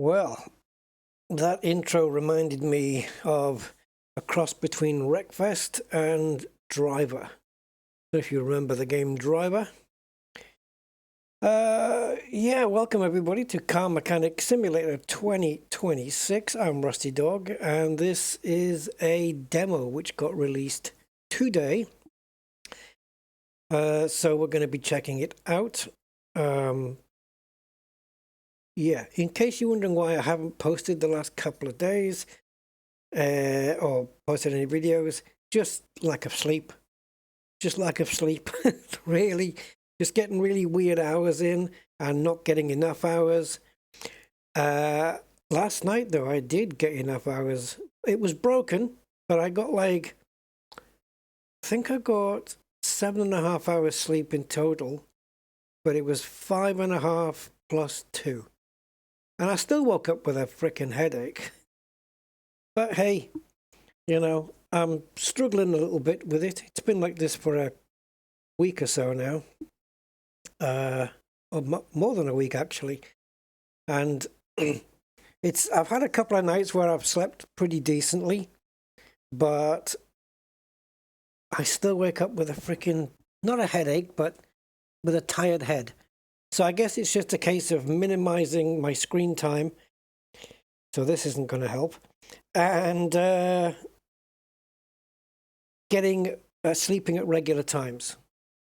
Well, that intro reminded me of a cross between Wreckfest and Driver. If you remember the game Driver. Yeah, welcome everybody to Car Mechanic Simulator 2026. I'm Rusty Dog, and this is a demo which got released today. So we're going to be checking it out. Yeah, in case you're wondering why I haven't posted the last couple of days, or posted any videos, just lack of sleep. Really, just getting really weird hours in and not getting enough hours. Last night, though, I did get enough hours. It was broken, but I got I think I got 7.5 hours sleep in total, but it was 5.5 plus 2. And I still woke up with a freaking headache. But hey, you know, I'm struggling a little bit with it. It's been like this for a week or so now. Or more than a week, actually. And I've had a couple of nights where I've slept pretty decently, but I still wake up with a freaking, not a headache, but with a tired head. So I guess it's just a case of minimizing my screen time. So this isn't going to help. And sleeping at regular times.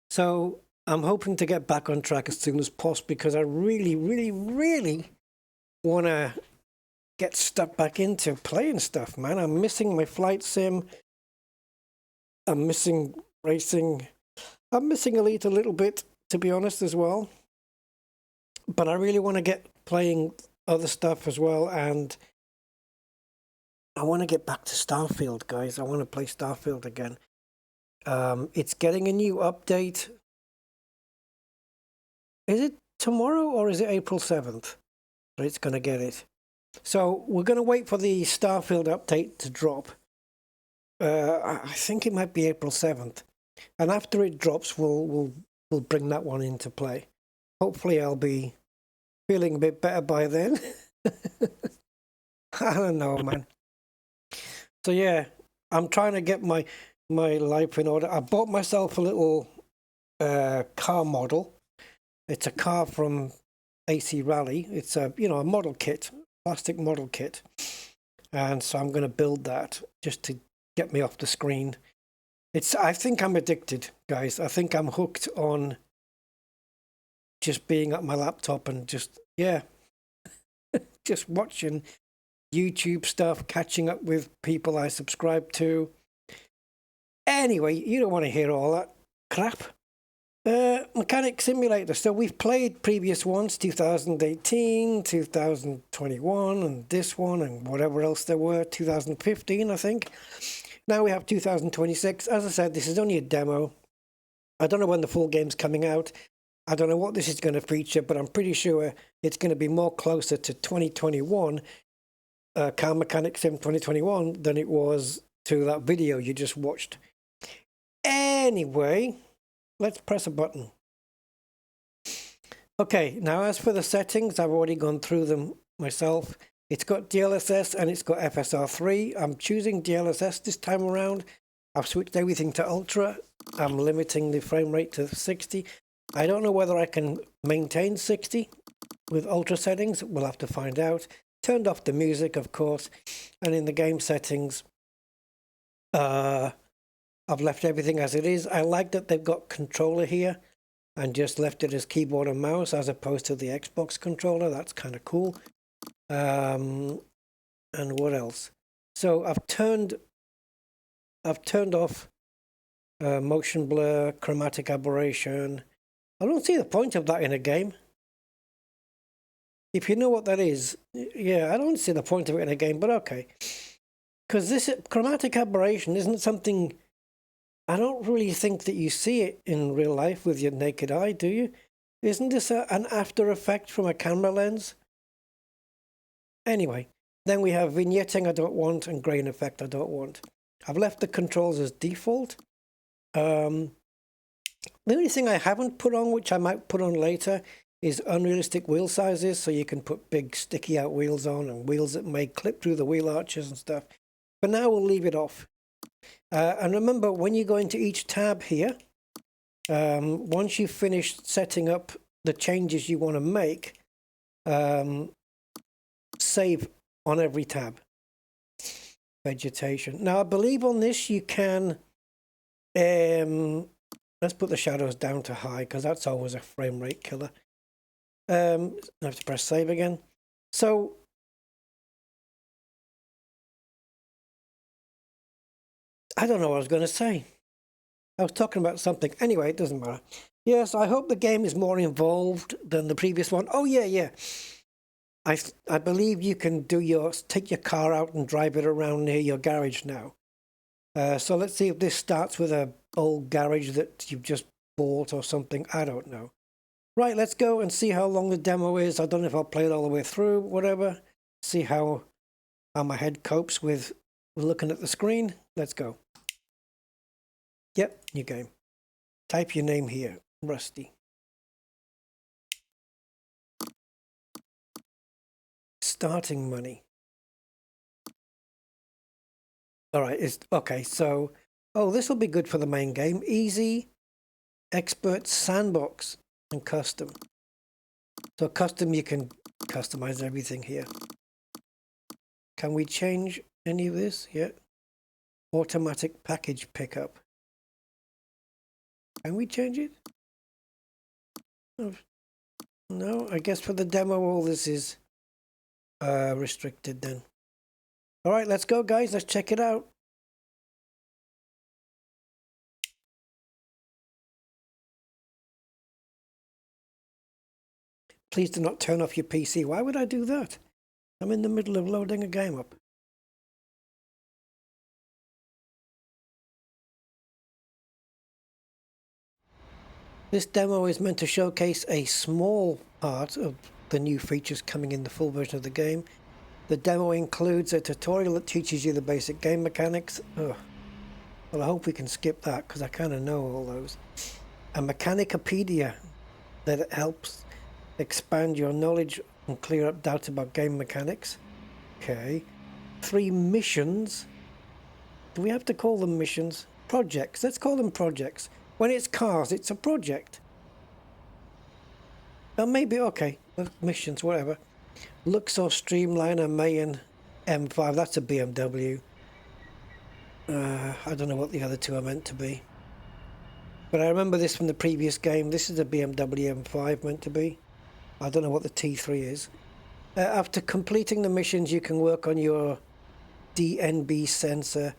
So I'm hoping to get back on track as soon as possible, because I really, really, really want to get stuck back into playing stuff, man. I'm missing my flight sim. I'm missing racing. I'm missing Elite a little bit, to be honest, as well. But I really want to get playing other stuff as well, and I want to get back to Starfield, guys. I want to play Starfield again. It's getting a new update. Is it tomorrow or is it April 7th that it's going to get it? So we're going to wait for the Starfield update to drop. I think it might be April 7th. And after it drops, we'll bring that one into play. Hopefully I'll be feeling a bit better by then. I don't know, man. So yeah, I'm trying to get my life in order. I bought myself a little car model. It's a car from AC Rally. It's a model kit, plastic model kit. And so I'm going to build that just to get me off the screen. I think I'm addicted, guys. I think I'm hooked on just being at my laptop and just watching YouTube stuff, catching up with people I subscribe to. Anyway, you don't want to hear all that crap. Mechanic Simulator. So we've played previous ones, 2018, 2021, and this one, and whatever else there were, 2015, I think. Now we have 2026. As I said, this is only a demo. I don't know when the full game's coming out. I don't know what this is going to feature, but I'm pretty sure it's going to be more closer to 2021, Car Mechanic Sim 2021, than it was to that video you just watched. Anyway, let's press a button. Okay, now as for the settings, I've already gone through them myself. It's got DLSS and it's got FSR3. I'm choosing DLSS this time around. I've switched everything to Ultra. I'm limiting the frame rate to 60. I don't know whether I can maintain 60 with Ultra settings. We'll have to find out. Turned off the music, of course. And in the game settings, I've left everything as it is. I like that they've got controller here and just left it as keyboard and mouse as opposed to the Xbox controller. That's kind of cool. And what else? So I've turned off motion blur, chromatic aberration. I don't see the point of that in a game. If you know what that is, yeah, I don't see the point of it in a game, but okay. Because this chromatic aberration isn't something, I don't really think that you see it in real life with your naked eye, do you? Isn't this an after effect from a camera lens? Anyway, then we have vignetting I don't want and grain effect I don't want. I've left the controls as default. The only thing I haven't put on, which I might put on later, is unrealistic wheel sizes, so you can put big sticky out wheels on and wheels that may clip through the wheel arches and stuff. But now we'll leave it off. And remember, when you go into each tab here, once you've finished setting up the changes you want to make, save on every tab. Vegetation. Now, I believe on this you can, let's put the shadows down to high, because that's always a frame rate killer. I have to press save again. So, I don't know what I was going to say. I was talking about something. Anyway, it doesn't matter. Yes, I hope the game is more involved than the previous one. Oh, yeah. I believe you can take your car out and drive it around near your garage now. So let's see if this starts with an old garage that you've just bought or something. I don't know. Right, let's go and see how long the demo is. I don't know if I'll play it all the way through, whatever. See how my head copes with looking at the screen. Let's go. Yep, new game. Type your name here, Rusty. Starting money. All right, it's okay. So, this will be good for the main game. Easy, expert, sandbox, and custom. So custom, you can customize everything here. Can we change any of this? Yeah. Automatic package pickup. Can we change it? No, I guess for the demo, all this is restricted then. All right, let's go, guys. Let's check it out. Please do not turn off your PC. Why would I do that? I'm in the middle of loading a game up. This demo is meant to showcase a small part of the new features coming in the full version of the game. The demo includes a tutorial that teaches you the basic game mechanics. Well, I hope we can skip that because I kind of know all those. A Mechanicopedia that helps expand your knowledge and clear up doubts about game mechanics. Okay. 3 missions. Do we have to call them missions? Projects. Let's call them projects. When it's cars, it's a project. Maybe, okay. Missions, whatever. Luxor Streamliner Mayan M5. That's a BMW. I don't know what the other two are meant to be. But I remember this from the previous game. This is a BMW M5 meant to be. I don't know what the T3 is. After completing the missions, you can work on your DNB sensor,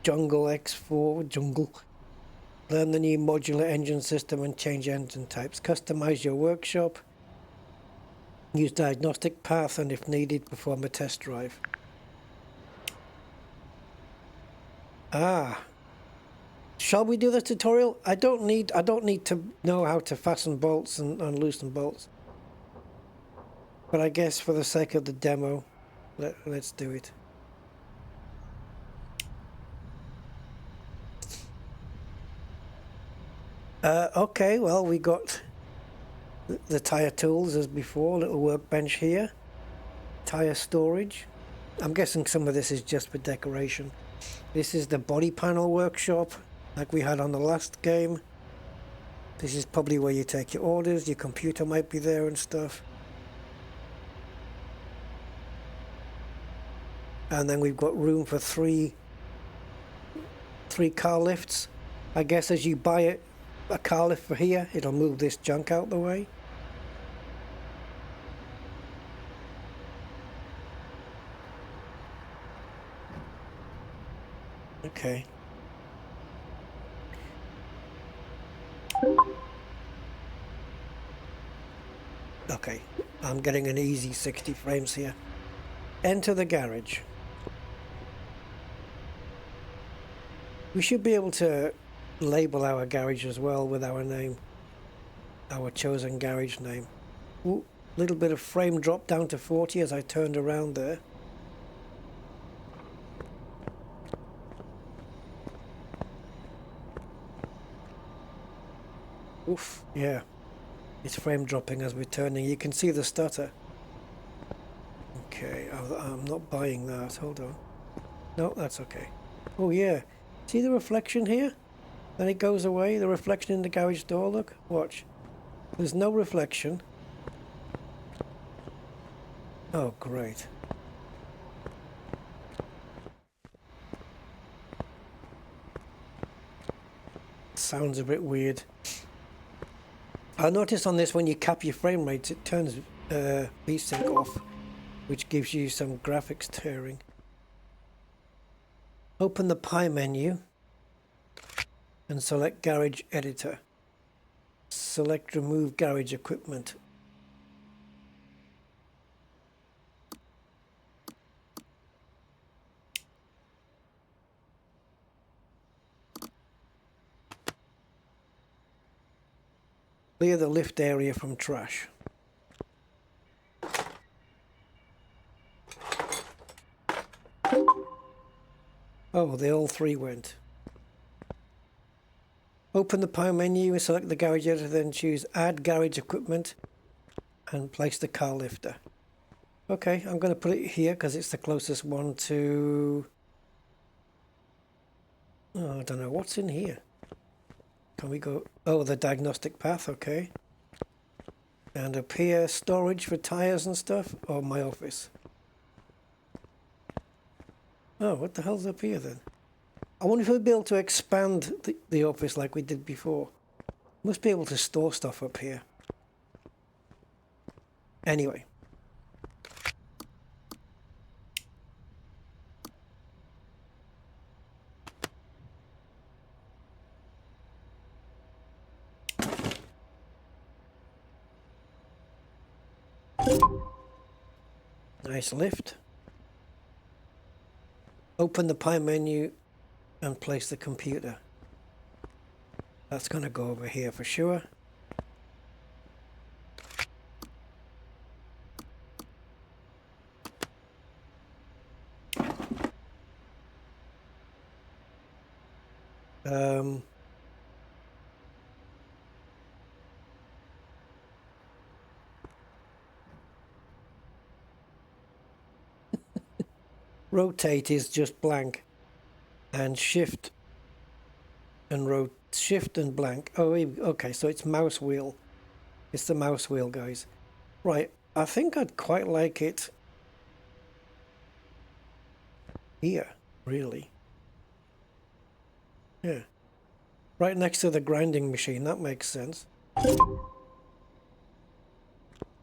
Jungle X4, Jungle. Learn the new modular engine system and change engine types. Customize your workshop. Use diagnostic path and if needed, perform a test drive. Shall we do the tutorial? I don't need to know how to fasten bolts and loosen bolts. But I guess for the sake of the demo, let's do it. Okay, well, we got the tire tools as before, little workbench here, tire storage. I'm guessing some of this is just for decoration. This is the body panel workshop, like we had on the last game. This is probably where you take your orders, your computer might be there and stuff. And then we've got room for three car lifts. I guess as you buy a car lift for here, it'll move this junk out the way. Okay. Okay, I'm getting an easy 60 frames here. Enter the garage. We should be able to label our garage as well with our name, our chosen garage name. Ooh, little bit of frame drop down to 40 as I turned around there. Oof, yeah. It's frame dropping as we're turning. You can see the stutter. Okay, I'm not buying that. Hold on. No, that's okay. Oh yeah. See the reflection here? Then it goes away. The reflection in the garage door, look. Watch. There's no reflection. Oh, great. Sounds a bit weird. I noticed on this when you cap your frame rates, it turns VSync off, which gives you some graphics tearing. Open the Pi menu and select Garage Editor. Select Remove Garage Equipment. Clear the lift area from trash. Oh, they all three went. Open the Pi menu and select the garage editor, then choose Add Garage Equipment and place the car lifter. Okay, I'm going to put it here because it's the closest one to... Oh, I don't know. What's in here? Can we go... Oh, the diagnostic path, okay. And up here, storage for tires and stuff, or my office. Oh, what the hell's up here then? I wonder if we'll be able to expand the office like we did before. Must be able to store stuff up here. Anyway. Nice lift. Open the Pi menu and place the computer. That's going to go over here for sure. Rotate is just blank, and shift and shift and blank. Oh, okay, so it's mouse wheel. It's the mouse wheel, guys. Right, I think I'd quite like it here, really. Yeah. Right next to the grinding machine, that makes sense.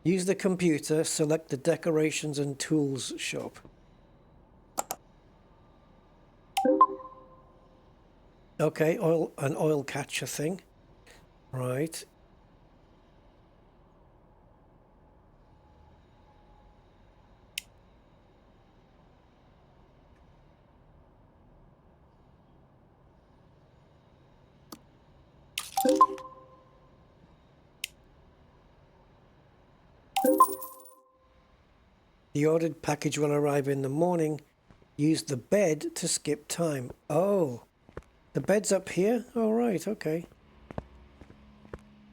Use the computer, select the Decorations and Tools shop. Okay, an oil catcher thing. Right. The ordered package will arrive in the morning. Use the bed to skip time. Oh, the bed's up here? All right, okay.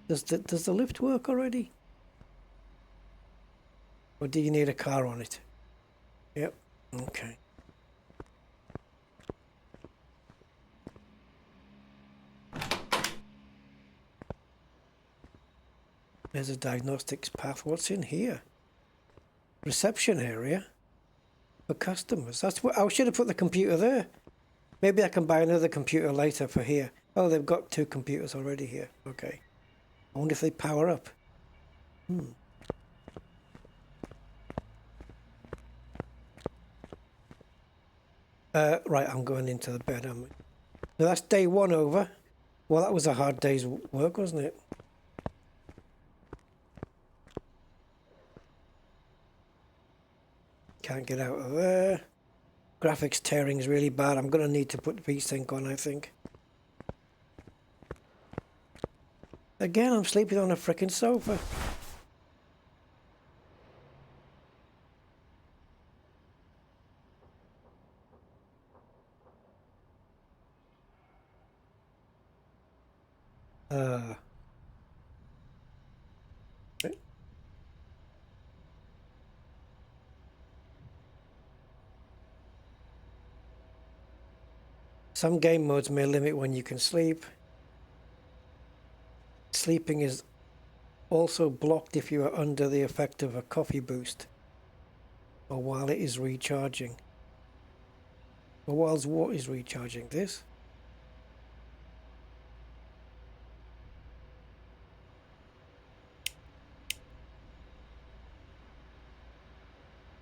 Does the lift work already? Or do you need a car on it? Yep, okay. There's a diagnostics path. What's in here? Reception area for customers. That's what I should have put the computer there. Maybe I can buy another computer later for here. Oh, they've got two computers already here. Okay. I wonder if they power up. Right, I'm going into the bed. So that's day one over. Well, that was a hard day's work, wasn't it? Can't get out of there. Graphics tearing is really bad. I'm going to need to put VSync on, I think. Again, I'm sleeping on a frickin' sofa. Some game modes may limit when you can sleep. Sleeping is also blocked if you are under the effect of a coffee boost or while it is recharging. Or whilst what is recharging this?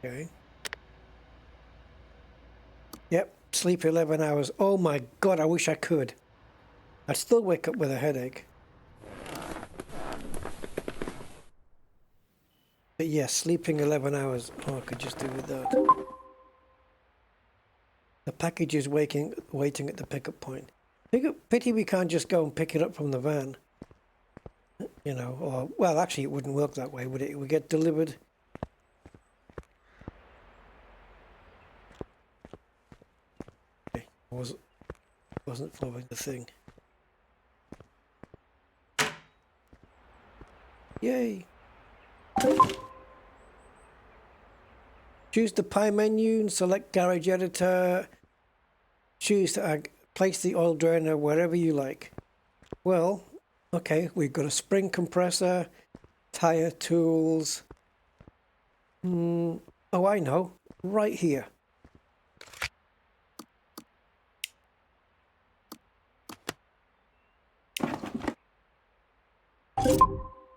Okay. Yep, sleep 11 hours. Oh my god, I wish I could. I'd still wake up with a headache. But yes, sleeping 11 hours. Oh, I could just do with that. The package is waiting at the pickup point. Pity we can't just go and pick it up from the van. You know, or, well, actually it wouldn't work that way, would it? It would get delivered. Okay, wasn't following the thing. Yay! Choose the pie menu and select Garage Editor. Choose to place the oil drainer wherever you like. Well, okay, we've got a spring compressor, tire tools. Oh, I know, right here.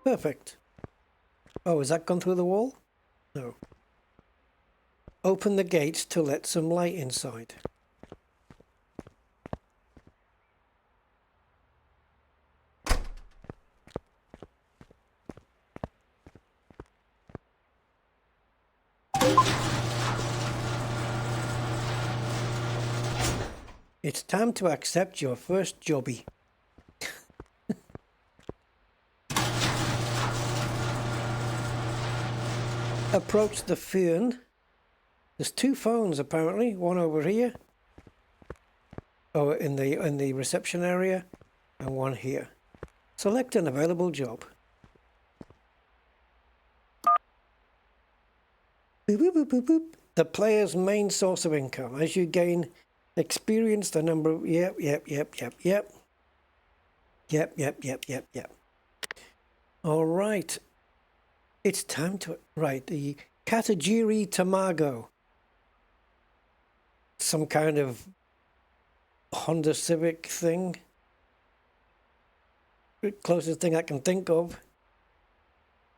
Perfect. Oh, has that gone through the wall? No. Open the gates to let some light inside. It's time to accept your first jobby. Approach the phone. There's two phones apparently, one over here, in the reception area, and one here. Select an available job. Boop, boop, boop, boop, boop. The player's main source of income. As you gain experience, the number of yep. All right. It's time to the Katagiri Tamago. Some kind of Honda Civic thing. The closest thing I can think of.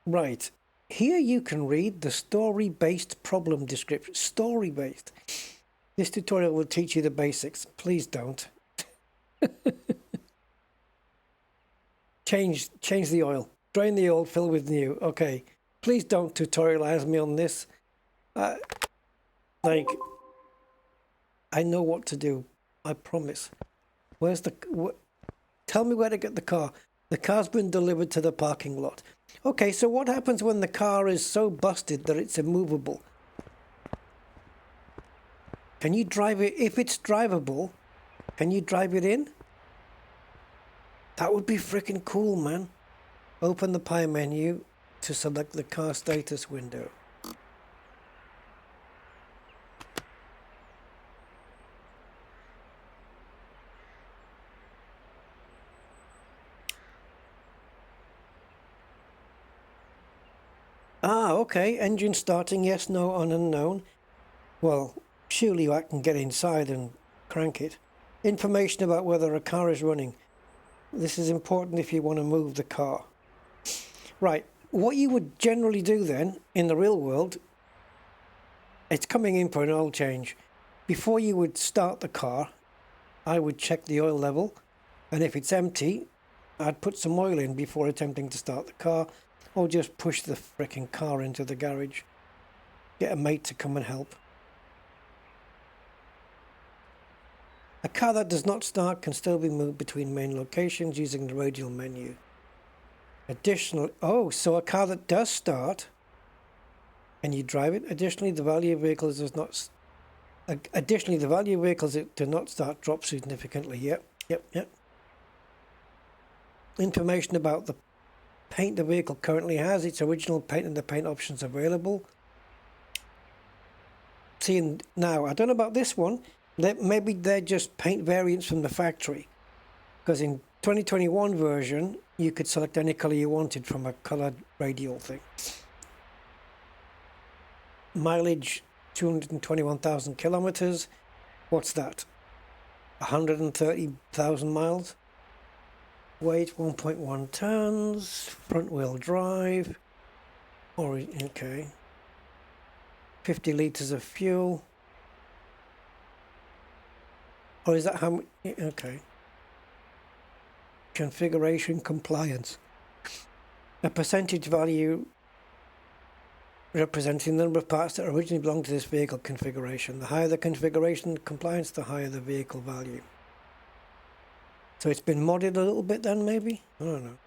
Right. Here you can read the story-based problem description. Story-based. This tutorial will teach you the basics. Please don't. Change the oil. Drain the oil, fill with new. Okay. Please don't tutorialize me on this. Like, I know what to do. I promise. Where's the... Tell me where to get the car. The car's been delivered to the parking lot. Okay, so what happens when the car is so busted that it's immovable? Can you drive it? If it's drivable, can you drive it in? That would be freaking cool, man. Open the pie menu to select the car status window. Ah, okay. Engine starting, yes, no, on unknown. Well, surely I can get inside and crank it. Information about whether a car is running. This is important if you want to move the car. Right, what you would generally do then, in the real world, it's coming in for an oil change. Before you would start the car, I would check the oil level, and if it's empty, I'd put some oil in before attempting to start the car, or just push the frickin' car into the garage. Get a mate to come and help. A car that does not start can still be moved between main locations using the radial menu. Additionally, so a car that does start, can you drive it? Additionally, the value of vehicles does not. Additionally, the value of vehicles that do not start drops significantly. Yep. Information about the paint the vehicle currently has, its original paint and the paint options available. See, now I don't know about this one. Maybe they're just paint variants from the factory. Because in 2021 version, you could select any color you wanted from a colored radial thing. Mileage, 221,000 kilometers. What's that? 130,000 miles. Weight, 1.1 tons. Front wheel drive. Okay. 50 liters of fuel. Or is that how much? Okay. Configuration compliance. A percentage value representing the number of parts that originally belonged to this vehicle configuration. The higher the configuration compliance, the higher the vehicle value. So it's been modded a little bit then, maybe? I don't know.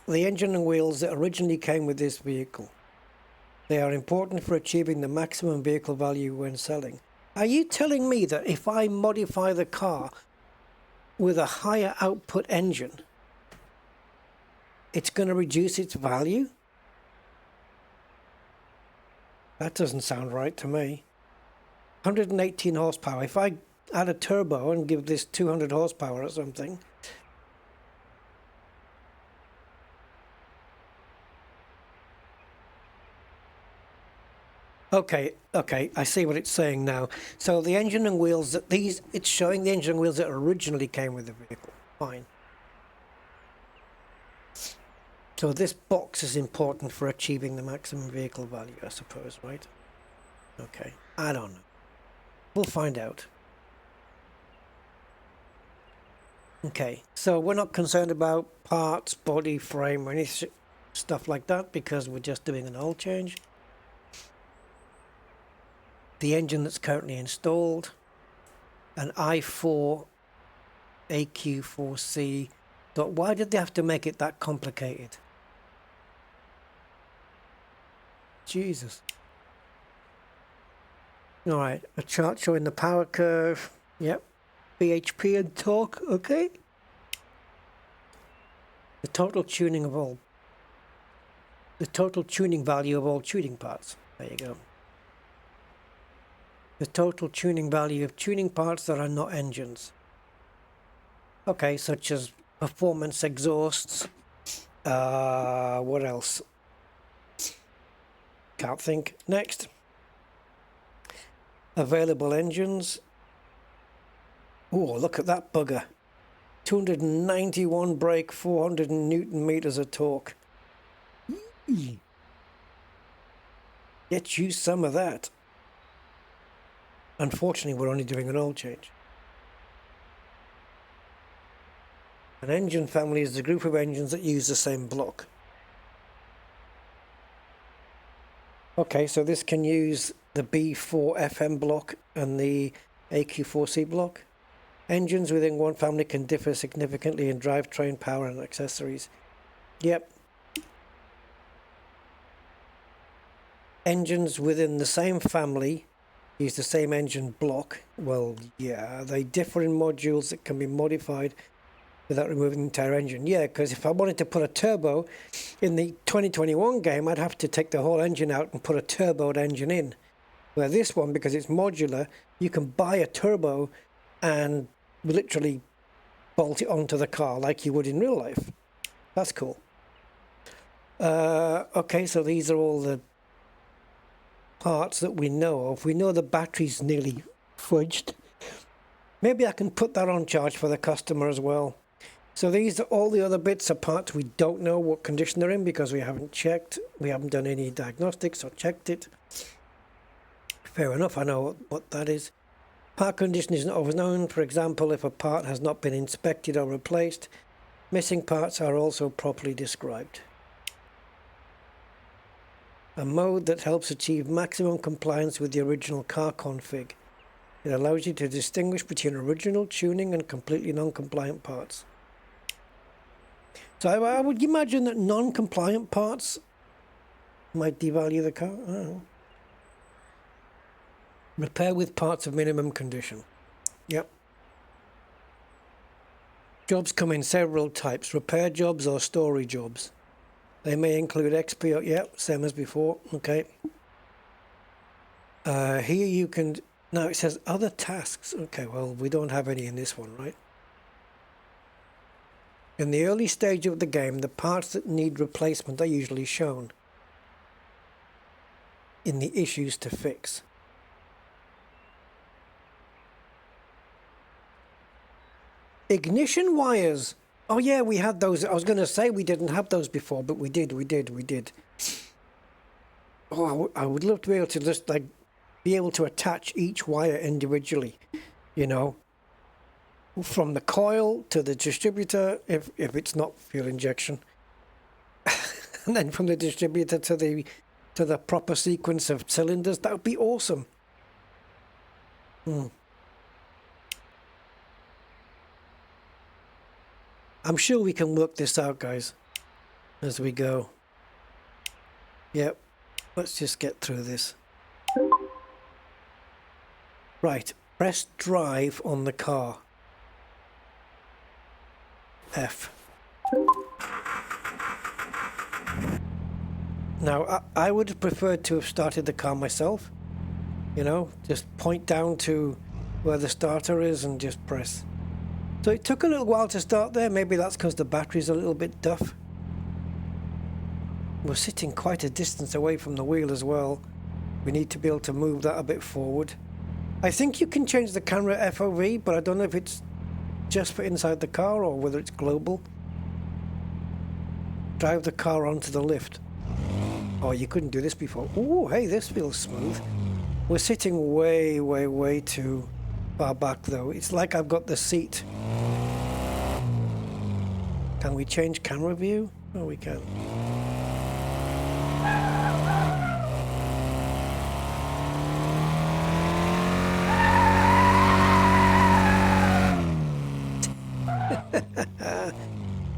The engine and wheels that originally came with this vehicle. They are important for achieving the maximum vehicle value when selling. Are you telling me that if I modify the car with a higher output engine, it's going to reduce its value? That doesn't sound right to me. 118 horsepower. If I add a turbo and give this 200 horsepower or something, okay, I see what it's saying now. So the engine and wheels that it's showing the engine and wheels that originally came with the vehicle. Fine. So this box is important for achieving the maximum vehicle value, I suppose, right? Okay, I don't know. We'll find out. Okay, so we're not concerned about parts, body, frame, or any stuff like that because we're just doing an oil change. The engine that's currently installed, an i4 AQ4C. Why did they have to make it that complicated? Jesus. All right, a chart showing the power curve. Yep. bhp and torque. Okay. The total tuning value of all tuning parts. There you go. The total tuning value of tuning parts that are not engines. Okay, such as performance exhausts. What else? Can't think. Next. Available engines. Oh, look at that bugger. 291 brake, 400 Newton meters of torque. Get you some of that. Unfortunately, we're only doing an oil change. An engine family is a group of engines that use the same block. Okay, so this can use the B4 FM block and the AQ4C block. Engines within one family can differ significantly in drivetrain power and accessories. Yep. Engines within the same family use the same engine block. Well, yeah, they differ in modules that can be modified without removing the entire engine. Yeah, because if I wanted to put a turbo in the 2021 game, I'd have to take the whole engine out and put a turboed engine in. Where this one, because it's modular, you can buy a turbo and literally bolt it onto the car like you would in real life. That's cool. Okay, so these are all the parts that we know of. We know the battery's nearly fudged. Maybe I can put that on charge for the customer as well. So these are all the other bits are parts we don't know what condition they're in because we haven't checked. We haven't done any diagnostics or checked it. Fair enough, I know what that is. Part condition isn't always known. For example, if a part has not been inspected or replaced, missing parts are also properly described. A mode that helps achieve maximum compliance with the original car config. It allows you to distinguish between original tuning and completely non-compliant parts. So I would imagine that non-compliant parts might devalue the car. I don't know. Repair with parts of minimum condition. Yep. Jobs come in several types. Repair jobs or story jobs. They may include XP. Yep, same as before. Okay. Here you can Now it says other tasks. Okay, well, we don't have any in this one, right? In the early stage of the game, the parts that need replacement are usually shown in the issues to fix. Ignition wires. Oh yeah, we had those. I was going to say we didn't have those before, but we did. Oh, I would love to be able to just like be able to attach each wire individually, you know, from the coil to the distributor if it's not fuel injection, and then from the distributor to the proper sequence of cylinders. That would be awesome. I'm sure we can work this out, guys, as we go. Yep, let's just get through this. Right, press drive on the car. F. Now, I would have preferred to have started the car myself. You know, just point down to where the starter is and just press. So it took a little while to start there. Maybe that's because the battery's a little bit duff. We're sitting quite a distance away from the wheel as well. We need to be able to move that a bit forward. I think you can change the camera FOV, but I don't know if it's just for inside the car or whether it's global. Drive the car onto the lift. Oh, you couldn't do this before. Oh, hey, this feels smooth. We're sitting way, way, way too far back though. It's like I've got the seat. Can we change camera view? Oh, we can.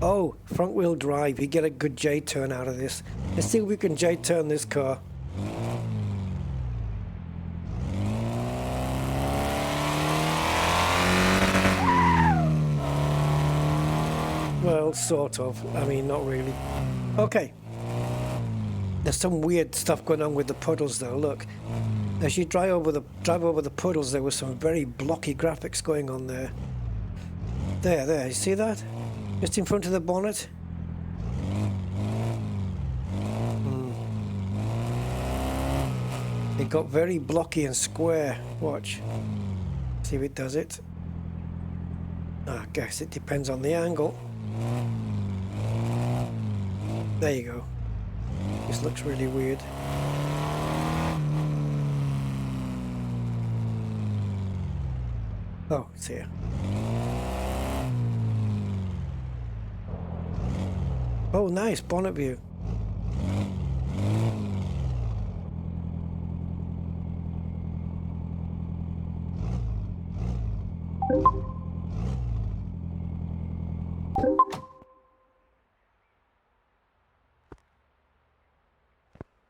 Oh, front wheel drive. You get a good J-turn out of this. Let's see if we can J-turn this car. Well, sort of. I mean, not really. Okay. There's some weird stuff going on with the puddles though. Look. As you drive over the puddles, there was some very blocky graphics going on there. There. You see that? Just in front of the bonnet. It got very blocky and square. Watch. See if it does it. I guess it depends on the angle. There you go. This looks really weird. Oh, it's here. Oh, nice bonnet view.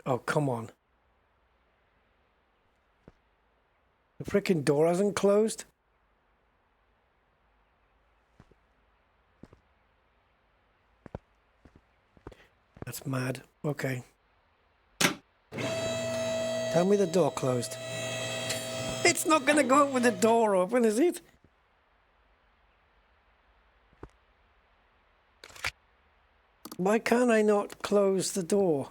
Oh, come on. The freaking door hasn't closed. That's mad. Okay. Tell me the door closed. It's not going to go up with the door open, is it? Why can't I not close the door?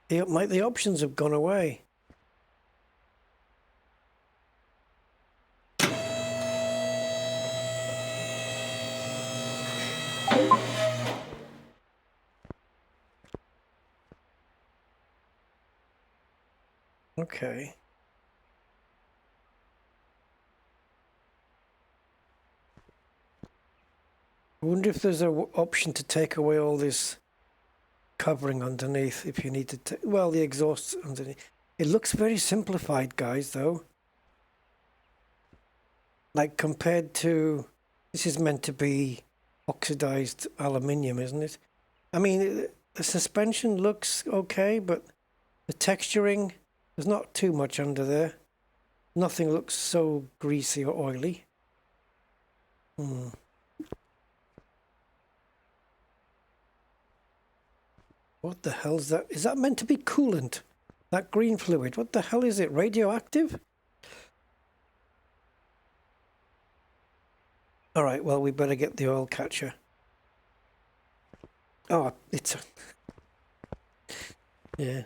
The options have gone away. Okay. I wonder if there's an option to take away all this covering underneath if you need to. Well, the exhaust underneath. It looks very simplified, guys, though. Like compared to, this is meant to be oxidized aluminium, isn't it? I mean, the suspension looks okay, but the texturing, there's not too much under there. Nothing looks so greasy or oily. What the hell is that? Is that meant to be coolant? That green fluid, what the hell is it? Radioactive? All right, well, we better get the oil catcher. Oh, it's a... Yeah.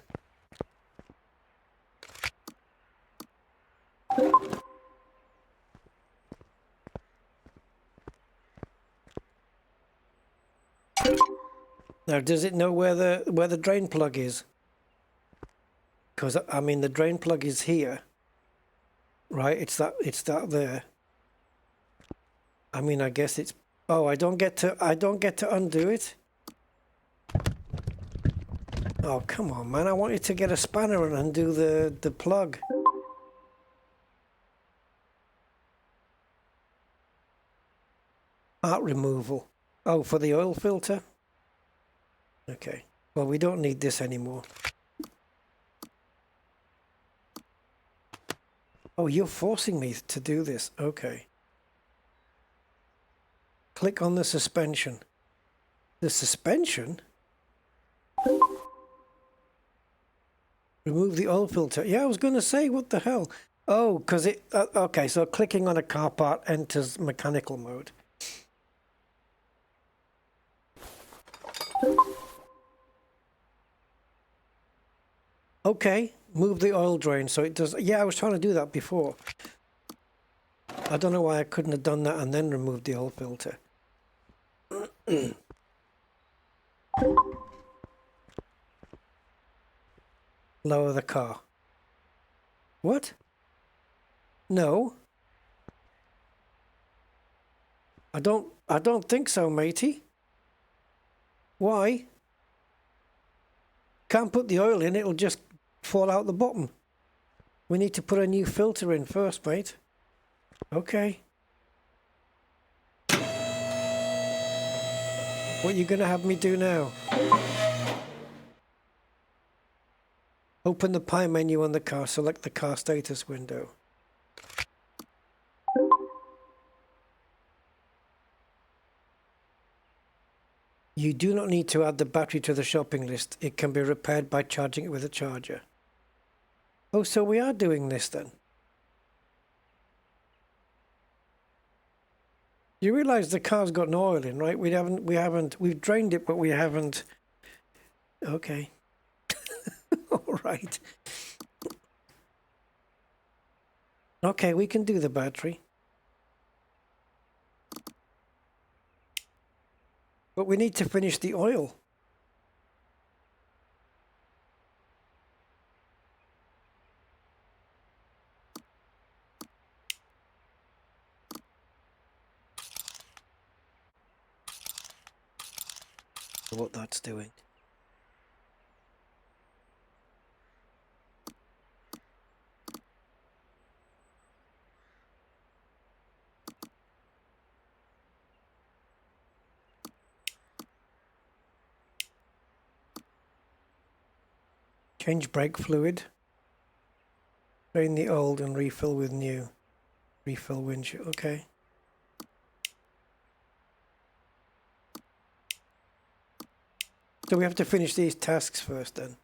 Now, does it know where the drain plug is? Because I mean, the drain plug is here, right? It's that there. I mean, I guess it's. Oh, I don't get to undo it. Oh, come on, man! I wanted to get a spanner and undo the plug. Part removal. Oh, for the oil filter. Okay. Well, we don't need this anymore. Oh, you're forcing me to do this. Okay. Click on the suspension. The suspension? Remove the oil filter. Yeah, I was going to say, what the hell? Oh, because it... okay, so clicking on a car part enters mechanical mode. Okay, move the oil drain so it does... Yeah, I was trying to do that before. I don't know why I couldn't have done that and then removed the oil filter. Lower the car. What? No. I don't think so, matey. Why? Can't put the oil in, it'll just fall out the bottom. We need to put a new filter in first, mate. Okay. What are you going to have me do now? Open the pie menu on the car, select the car status window. You do not need to add the battery to the shopping list. It can be repaired by charging it with a charger. Oh, so we are doing this then. You realize the car's got no oil in, right? We've drained it, but we haven't. Okay. All right. Okay, we can do the battery. But we need to finish the oil. What that's doing. Change brake fluid. Drain the old and refill with new. Refill windshield. Okay. So we have to finish these tasks first then.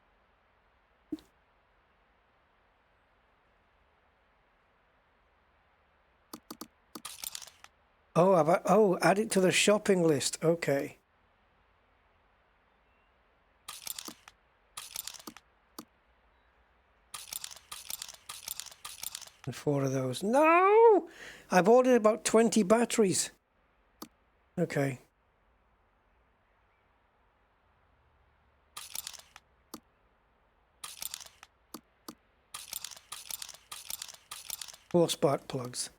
Oh, add it to the shopping list. Okay. And 4 of those. No! I've ordered about 20 batteries. Okay. Four spark plugs.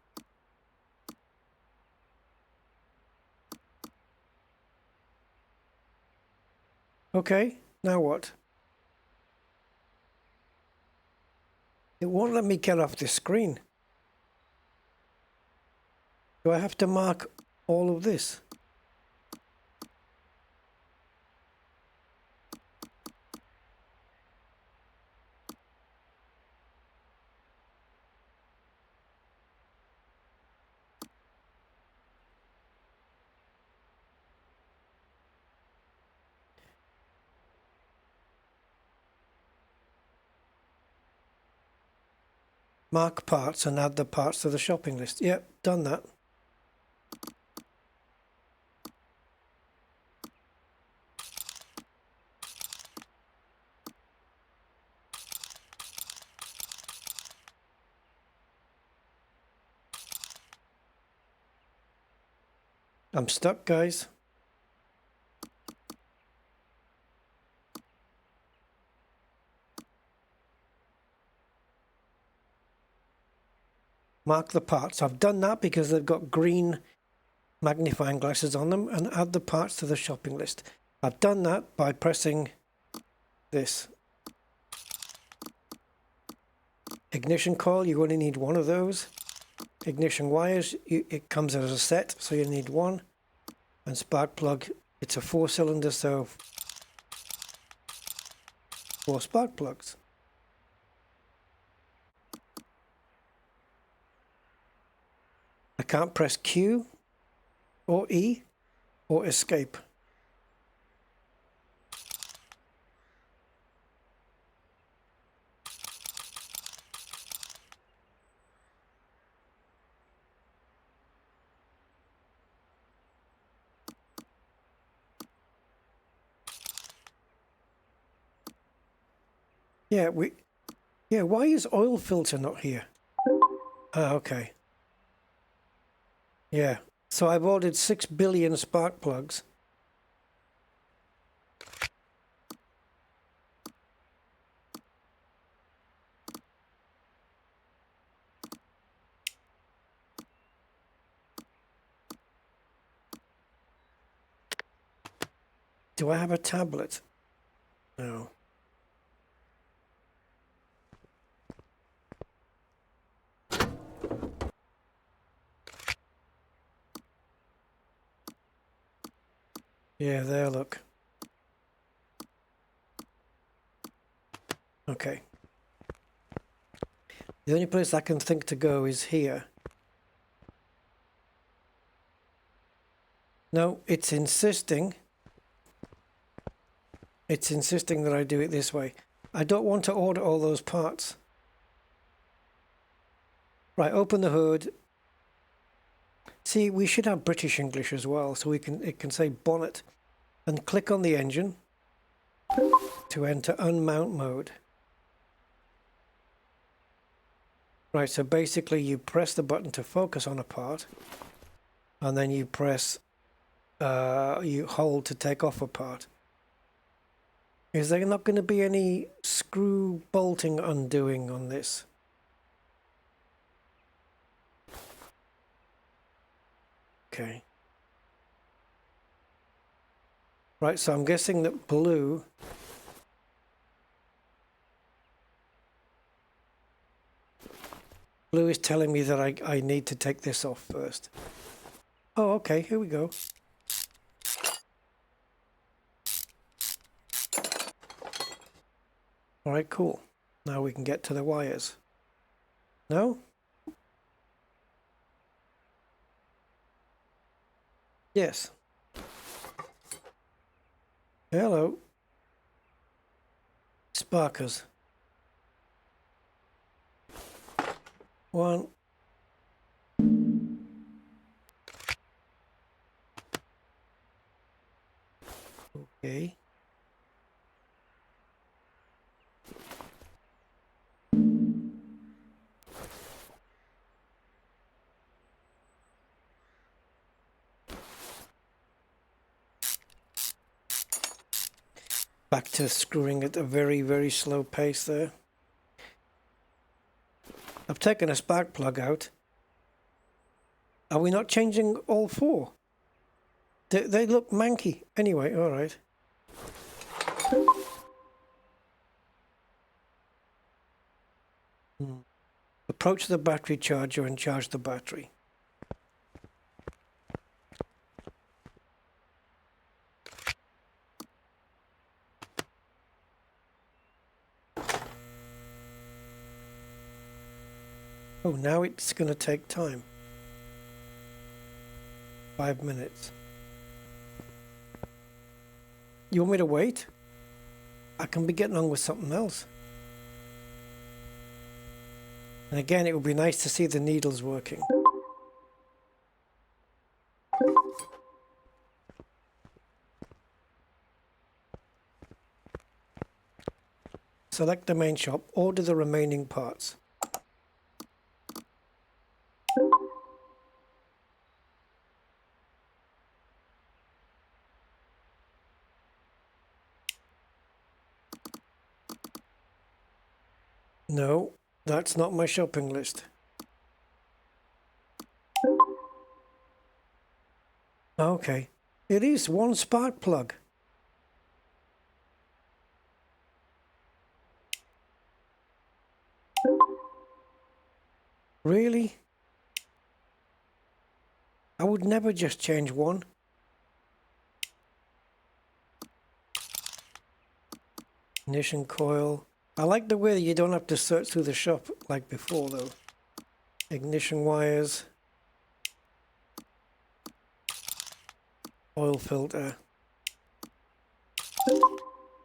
Okay, now what? It won't let me get off this screen. Do I have to mark all of this? Mark parts and add the parts to the shopping list. Yep, done that. I'm stuck, guys. Mark the parts. I've done that because they've got green magnifying glasses on them, and add the parts to the shopping list. I've done that by pressing this. Ignition coil, you only need one of those. Ignition wires, it comes as a set, so you need one. And spark plug, it's a 4-cylinder, so 4 spark plugs. I can't press Q or E or escape. Yeah, why is oil filter not here? Ah, okay. Yeah, so I've ordered 6 billion spark plugs. Do I have a tablet? No. Yeah, there, look. Okay. The only place I can think to go is here. No, it's insisting that I do it this way. I don't want to order all those parts. Right, open the hood. See, we should have British English as well, so it can say bonnet. And click on the engine to enter unmount mode. Right, so basically you press the button to focus on a part, and then you press, you hold to take off a part. Is there not going to be any screw bolting undoing on this? Okay. Right, so I'm guessing that blue is telling me that I need to take this off first. Oh, okay, here we go. All right, cool. Now we can get to the wires. No? Yes. Hello. Sparkers. 1. Okay. Back to screwing at a very, very slow pace there. I've taken a spark plug out. Are we not changing all 4? They look manky. Anyway, all right. Approach the battery charger and charge the battery. Oh, now it's going to take time. 5 minutes. You want me to wait? I can be getting on with something else. And again, it would be nice to see the needles working. Select the main shop, order the remaining parts. No, that's not my shopping list. Okay, it is one spark plug. Really? I would never just change one. Ignition coil. I like the way that you don't have to search through the shop like before though. Ignition wires. Oil filter.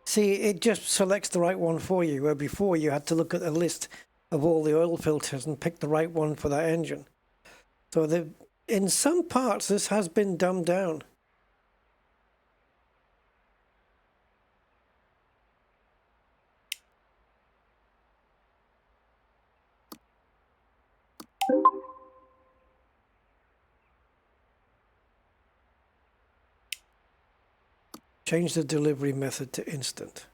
See, it just selects the right one for you, where before you had to look at a list of all the oil filters and pick the right one for that engine. So in some parts this has been dumbed down. Change the delivery method to instant.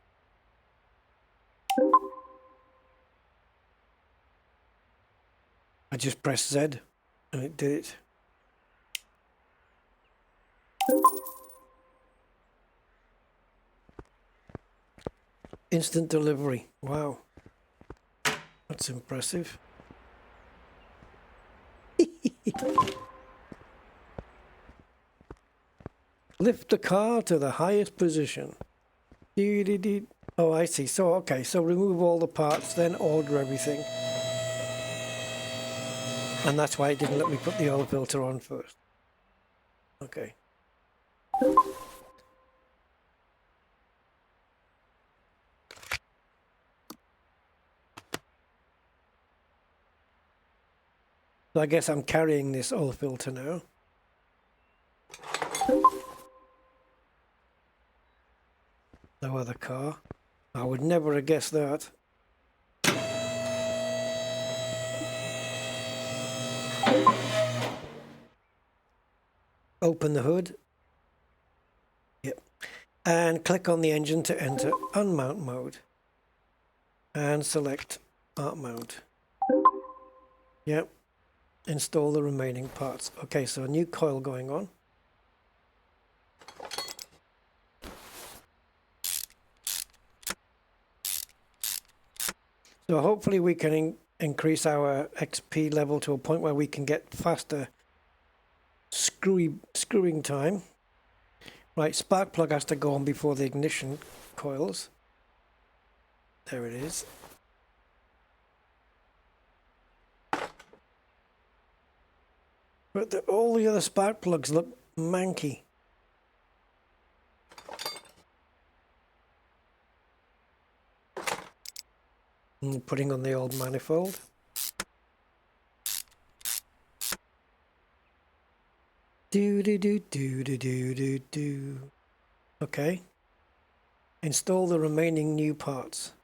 I just pressed Z and it did it. Instant delivery. Wow. That's impressive. Lift the car to the highest position. Oh, I see. So, okay. So remove all the parts, then order everything. And that's why it didn't let me put the oil filter on first. Okay. So I guess I'm carrying this oil filter now. Lower the car. I would never have guessed that. Open the hood. Yep. And click on the engine to enter unmount mode. And select art mount. Yep. Install the remaining parts. Okay, so a new coil going on. So hopefully we can increase our XP level to a point where we can get faster screwing time. Right, spark plug has to go on before the ignition coils. There it is. But all the other spark plugs look manky. And putting on the old manifold. Do. Okay. Install the remaining new parts.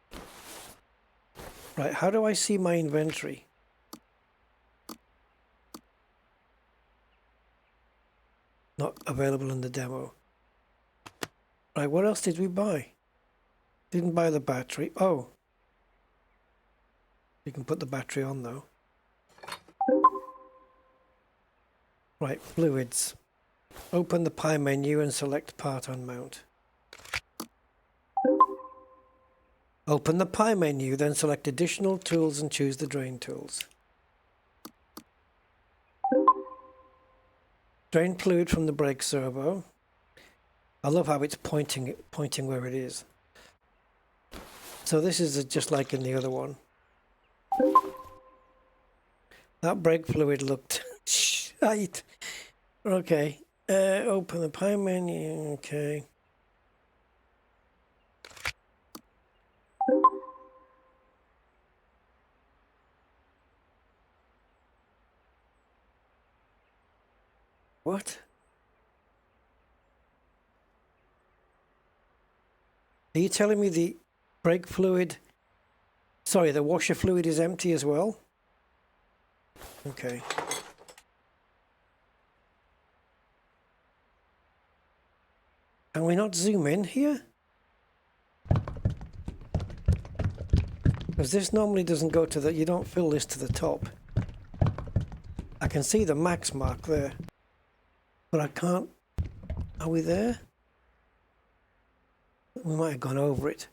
Right, how do I see my inventory? Not available in the demo. Right, what else did we buy? Didn't buy the battery. Oh. You can put the battery on though. Right, fluids. Open the pie menu and select part on mount. Open the pie menu, then select additional tools and choose the drain tools. Drain fluid from the brake servo. I love how it's pointing where it is. So this is just like in the other one. That brake fluid looked shite. Okay. Open the pie menu. Okay. What? Are you telling me the brake fluid, sorry, the washer fluid is empty as well? Okay. Can we not zoom in here? Because this normally doesn't go to the, you don't fill this to the top. I can see the max mark there, but I can't, are we there? We might have gone over it.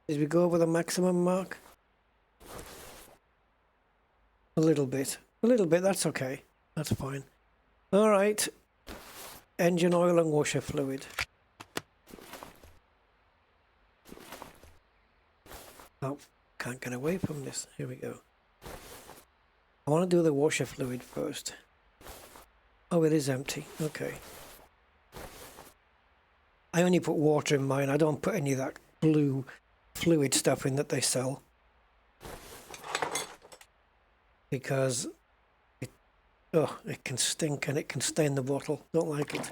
Did we go over the maximum mark? A little bit, that's okay. That's fine. All right. Engine oil and washer fluid. Oh, can't get away from this. Here we go. I want to do the washer fluid first. Oh, it is empty. Okay. I only put water in mine. I don't put any of that blue fluid stuff in that they sell. Because it can stink and it can stain the bottle. Don't like it.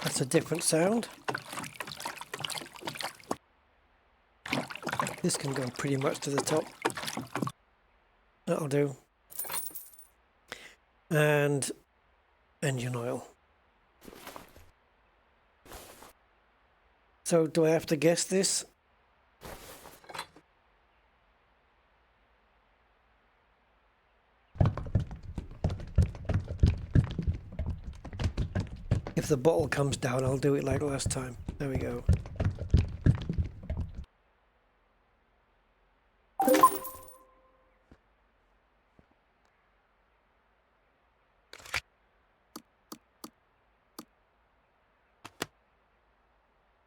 That's a different sound. This can go pretty much to the top. That'll do. And engine oil. So do I have to guess this? If the bottle comes down, I'll do it like last time. There we go.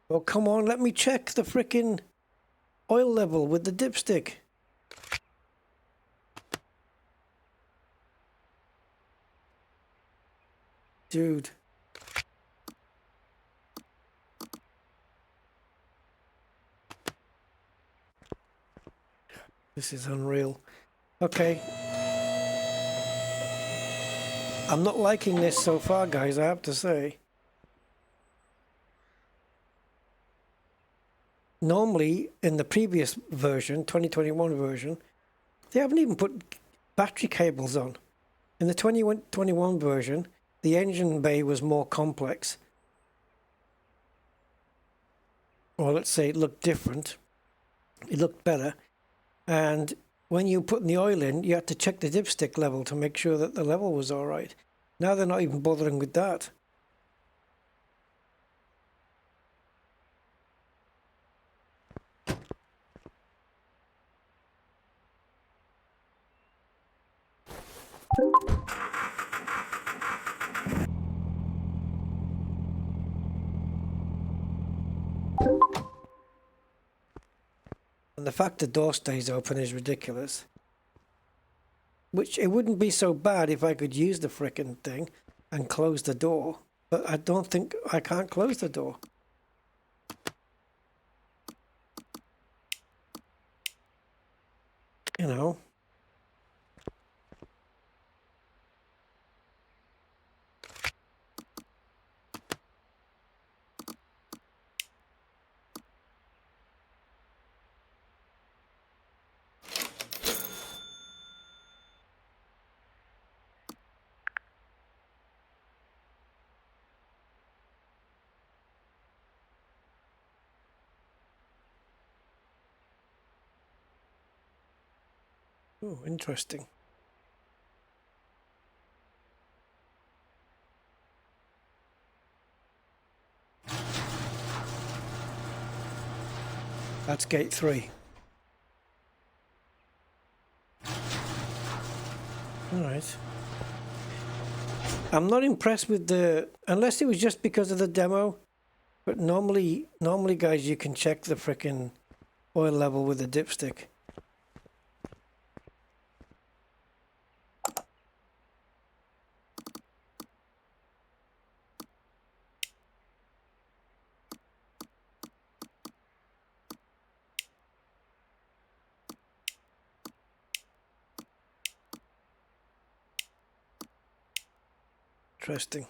Oh, come on, let me check the frickin' oil level with the dipstick. Dude. This is unreal. Okay. I'm not liking this so far, guys, I have to say. Normally, in the previous version, 2021 version, they haven't even put battery cables on. In the 2021 version, the engine bay was more complex. Or let's say it looked different. It looked better. And when you put the oil in, you had to check the dipstick level to make sure that the level was all right. Now they're not even bothering with that. And the fact the door stays open is ridiculous. Which, it wouldn't be so bad if I could use the frickin' thing and close the door. But I don't think I can't close the door. You know. Oh, interesting. That's gate 3. All right. I'm not impressed with the, unless it was just because of the demo, but normally guys, you can check the frickin' oil level with the dipstick. Interesting.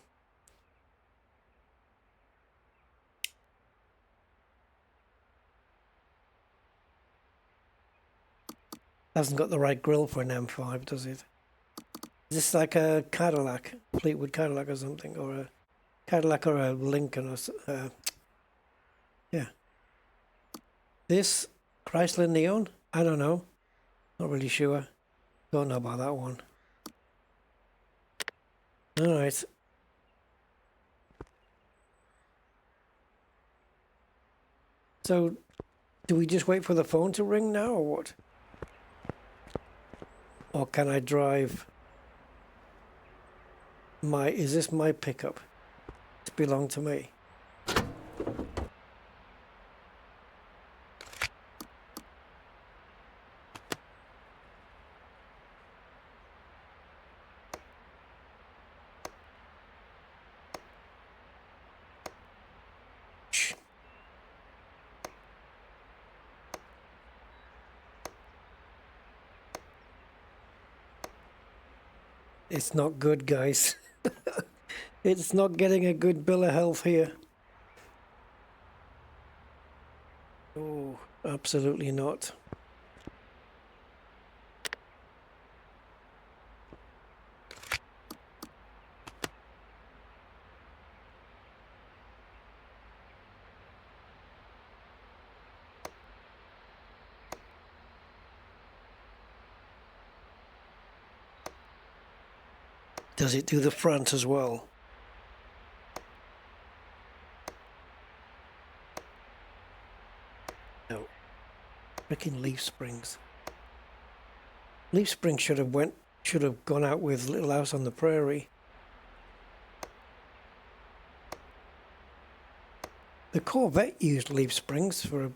Hasn't got the right grille for an M5, does it? Is this like a Cadillac, Fleetwood Cadillac or something, or a Cadillac or a Lincoln or yeah. This Chrysler Neon? I don't know. Not really sure. Don't know about that one. All right. So, do we just wait for the phone to ring now, or what? Or can I drive my... Is this my pickup? Does it belong to me? It's not good, guys. It's not getting a good bill of health here. Oh, absolutely not. Does it do the front as well? No. Freaking leaf springs. Leaf springs should have gone out with Little House on the Prairie. The Corvette used leaf springs for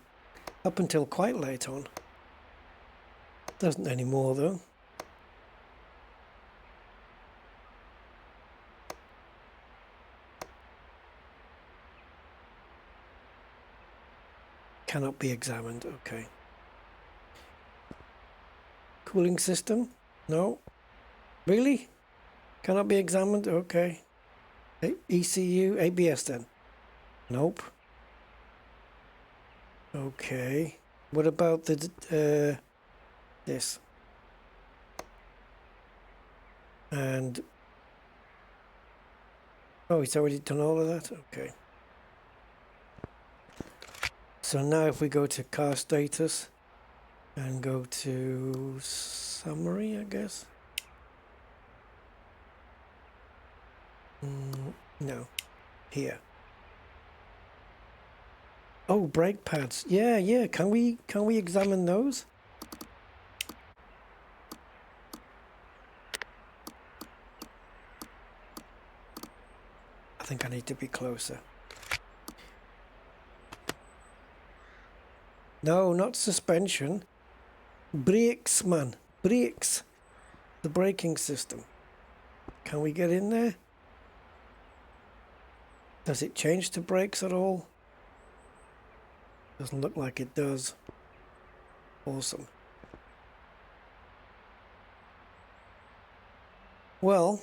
up until quite late on. Doesn't anymore though. Cannot be examined. Okay. Cooling system? No. Really? Cannot be examined? Okay. ECU? ABS then? Nope. Okay. What about the this? And oh, it's already done all of that? Okay. So now if we go to car status and go to summary, I guess. No, here. Oh, brake pads. Yeah. Can we examine those? I think I need to be closer. No, not suspension. Brakes, man. Brakes. The braking system. Can we get in there? Does it change to brakes at all? Doesn't look like it does. Awesome. Well...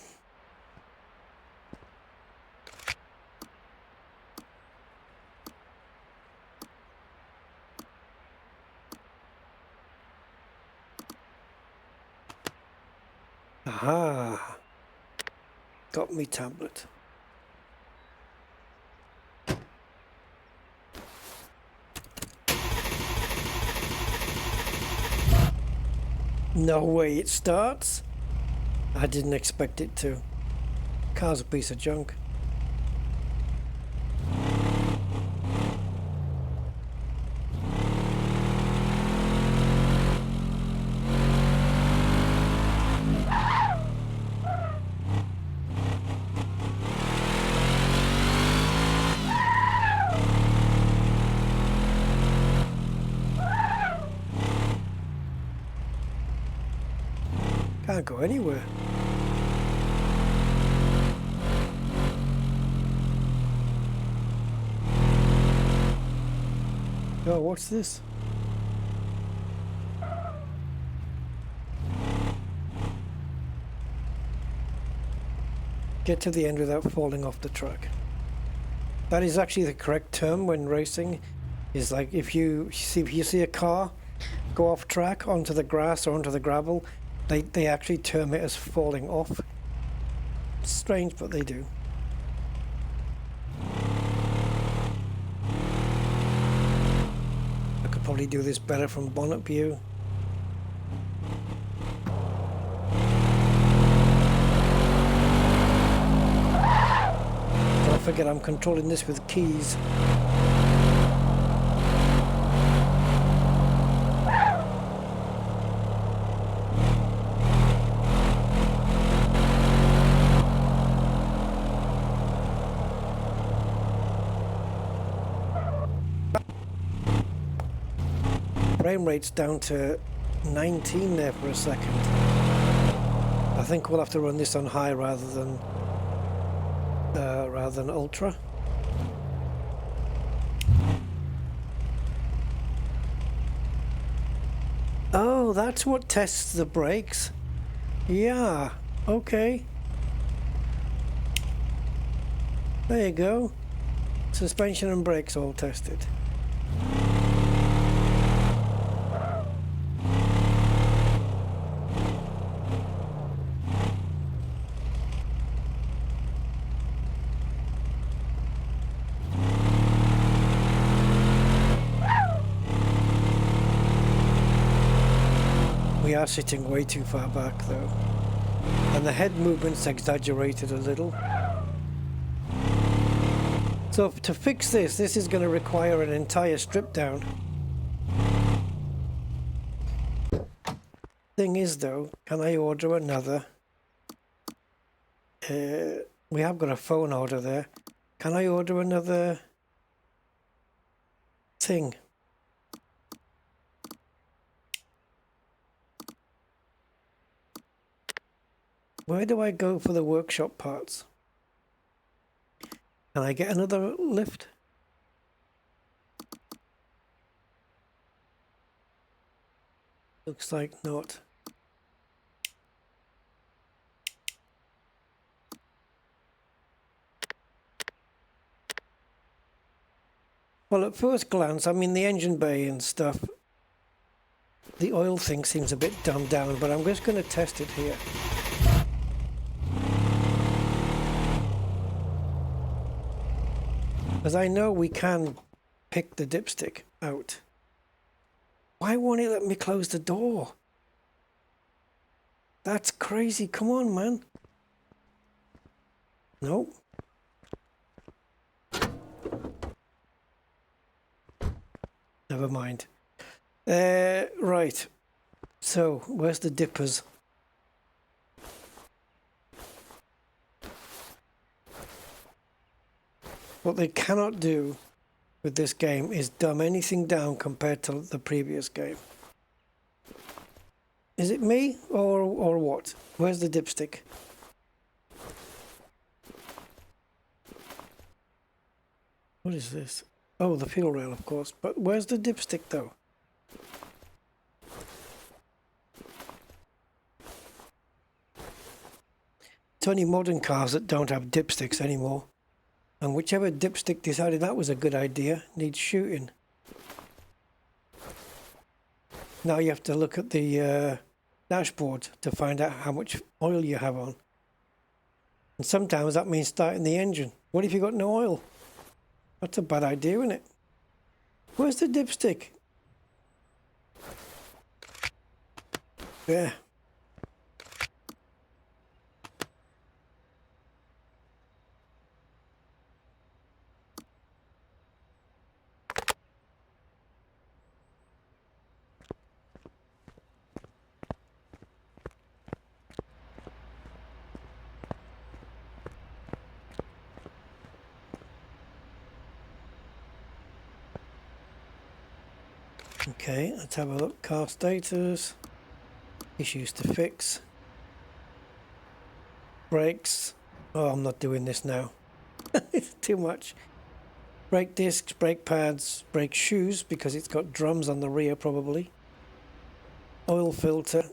Aha! Got me tablet. No way it starts? I didn't expect it to. Car's a piece of junk. Can't go anywhere. Oh, what's this? Get to the end without falling off the track. That is actually the correct term when racing. Is like if you see a car go off track onto the grass or onto the gravel, they actually term it as falling off. It's strange, but they do. I could probably do this better from bonnet view. Don't forget I'm controlling this with keys. Frame rate's down to 19 there for a second. I think we'll have to run this on high rather than ultra. Oh, that's what tests the brakes. Yeah, okay. There you go. Suspension and brakes all tested. We are sitting way too far back though, and the head movement's exaggerated a little. So to fix this is going to require an entire strip down. Thing is though, can I order another? We have got a phone order there. Can I order another thing? Where do I go for the workshop parts? Can I get another lift? Looks like not. Well, at first glance, I mean the engine bay and stuff, the oil thing seems a bit dumbed down, but I'm just going to test it here. Because I know we can pick the dipstick out. Why won't it let me close the door? That's crazy. Come on, man. Nope. Never mind. Right. So, where's the dippers? What they cannot do with this game is dumb anything down compared to the previous game. Is it me or what? Where's the dipstick? What is this? Oh, the fuel rail, of course. But where's the dipstick, though? It's only modern cars that don't have dipsticks anymore. And whichever dipstick decided that was a good idea needs shooting. Now you have to look at the dashboard to find out how much oil you have on. And sometimes that means starting the engine. What if you got no oil? That's a bad idea, isn't it? Where's the dipstick? Yeah. Okay, let's have a look. Car status. Issues to fix. Brakes. Oh, I'm not doing this now. It's too much. Brake discs, brake pads, brake shoes, because it's got drums on the rear probably. Oil filter,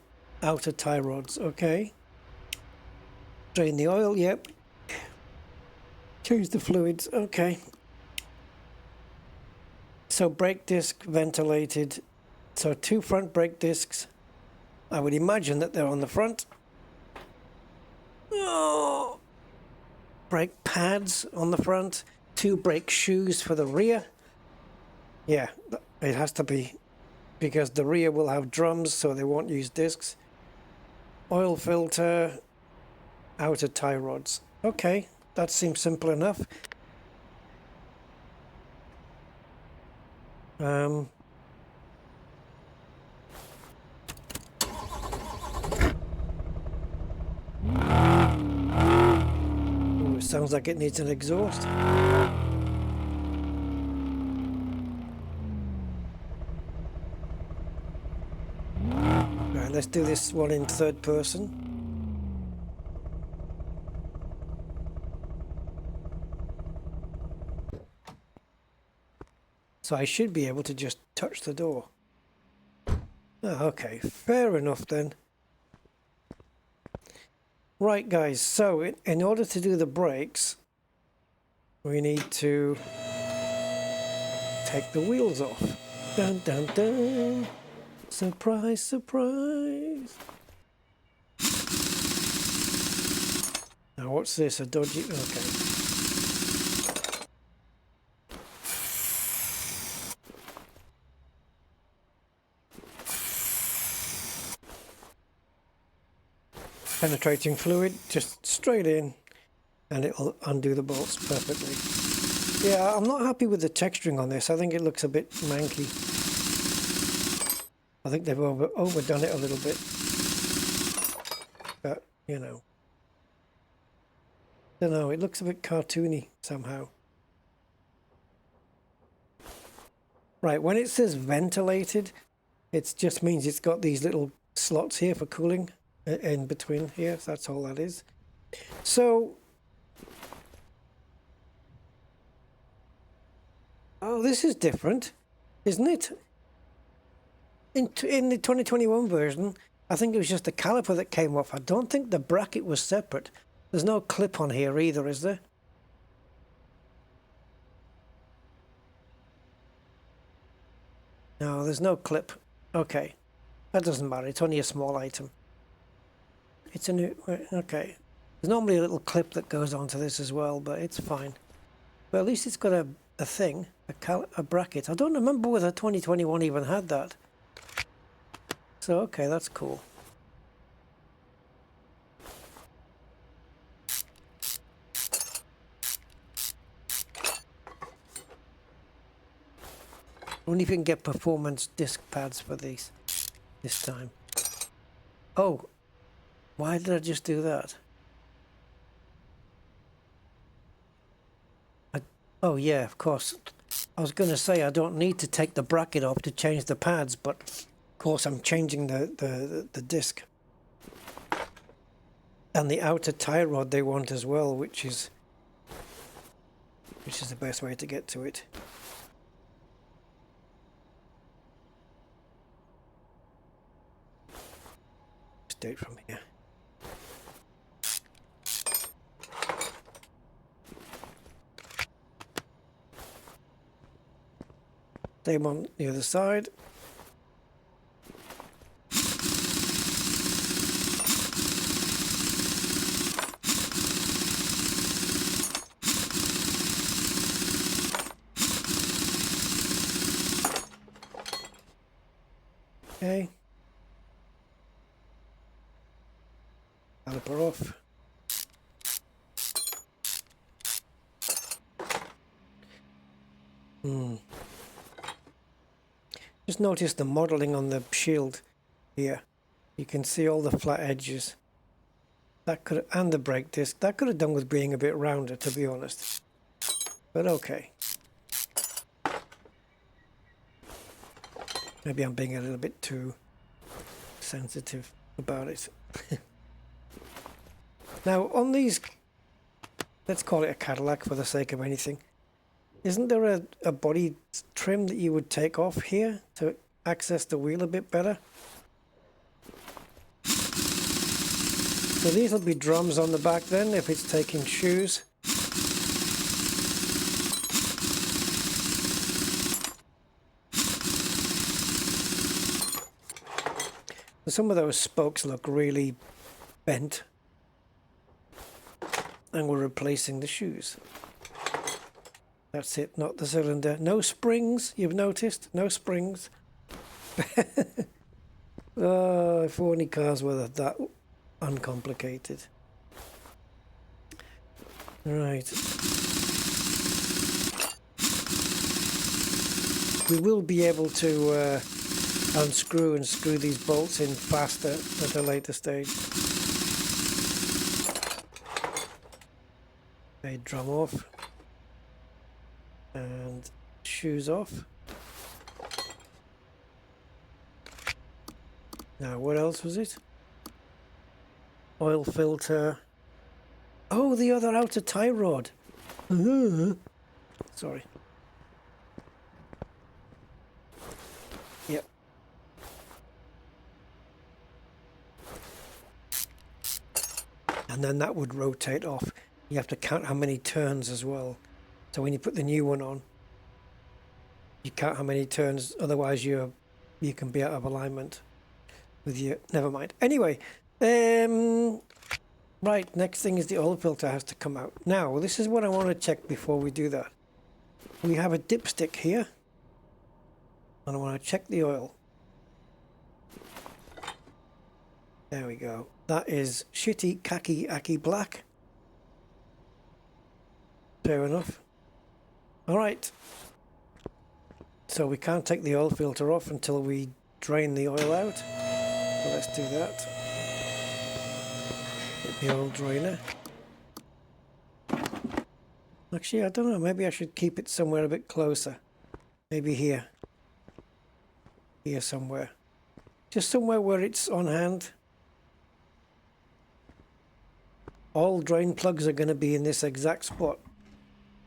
outer tie rods. Okay. Drain the oil, yep. Change the fluids, okay. So brake disc ventilated. So 2 front brake discs. I would imagine that they're on the front. Oh. Brake pads on the front. 2 brake shoes for the rear. Yeah, it has to be, because the rear will have drums, so they won't use discs. Oil filter, outer tie rods. Okay, that seems simple enough. Ooh, it sounds like it needs an exhaust. Right, let's do this one in third person. So I should be able to just touch the door. Oh, okay, fair enough then. Right guys, so in order to do the brakes, we need to take the wheels off. Dun dun dun! Surprise, surprise! Now what's this, a dodgy... okay. Penetrating fluid, just straight in, and it'll undo the bolts perfectly. Yeah, I'm not happy with the texturing on this. I think it looks a bit manky. I think they've overdone it a little bit. But, you know. I don't know, it looks a bit cartoony somehow. Right, when it says ventilated, it just means it's got these little slots here for cooling. In between here, that's all that is. So, oh, this is different, isn't it? In the 2021 version, I think it was just the caliper that came off. I don't think the bracket was separate. There's no clip on here either, is there? No, there's no clip. Okay, that doesn't matter. It's only a small item. It's a new... okay. There's normally a little clip that goes onto this as well, but it's fine. But at least it's got a thing, a bracket. I don't remember whether 2021 even had that. So, okay, that's cool. I wonder if you can get performance disc pads for these this time. Oh, why did I just do that? Oh yeah, of course. I was going to say I don't need to take the bracket off to change the pads, but of course I'm changing the disc. And the outer tie rod they want as well, which is the best way to get to it. Let's do it from here. Same on the other side. Okay. Caliper off. Just notice the modeling on the shield here. You can see all the flat edges. That could, and the brake disc. That could have done with being a bit rounder, to be honest. But okay. Maybe I'm being a little bit too sensitive about it. Now, on these, let's call it a Cadillac for the sake of anything. Isn't there a body trim that you would take off here to access the wheel a bit better? So these will be drums on the back then if it's taking shoes. Some of those spokes look really bent. And we're replacing the shoes. That's it, not the cylinder. No springs, you've noticed? No springs. Oh, if only cars were that uncomplicated. Right. We will be able to unscrew and screw these bolts in faster at a later stage. Okay, drum off. And shoes off. Now, what else was it? Oil filter. Oh, the other outer tie rod. Sorry. Yep. And then that would rotate off. You have to count how many turns as well. So when you put the new one on, you count how many turns, otherwise you can be out of alignment with your... Never mind. Anyway, right, next thing is the oil filter has to come out. Now, this is what I want to check before we do that. We have a dipstick here, and I want to check the oil. There we go. That is shitty khaki black. Fair enough. All right. So we can't take the oil filter off until we drain the oil out. So let's do that. Get the oil drainer. Actually, I don't know. Maybe I should keep it somewhere a bit closer. Maybe here. Here somewhere. Just somewhere where it's on hand. All drain plugs are going to be in this exact spot.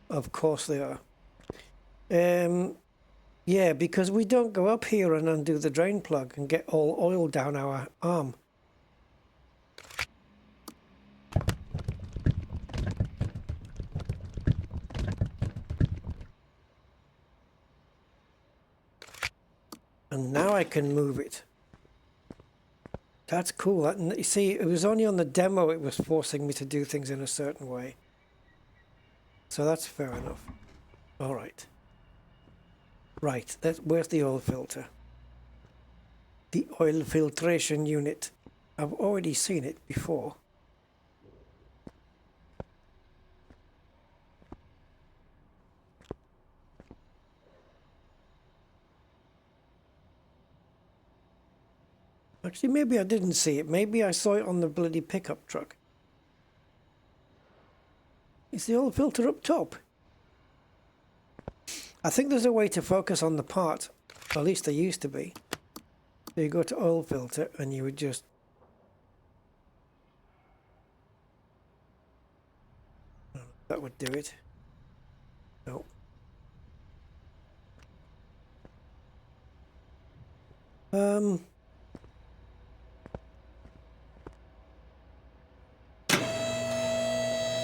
Of course they are. Yeah, because we don't go up here and undo the drain plug and get all oil down our arm. And now I can move it. That's cool. You see, it was only on the demo it was forcing me to do things in a certain way. So that's fair enough. All right. Right, where's the oil filter? The oil filtration unit. I've already seen it before. Actually, maybe I didn't see it. Maybe I saw it on the bloody pickup truck. Is the oil filter up top? I think there's a way to focus on the part. At least there used to be. So you go to oil filter and you would just... That would do it. No. I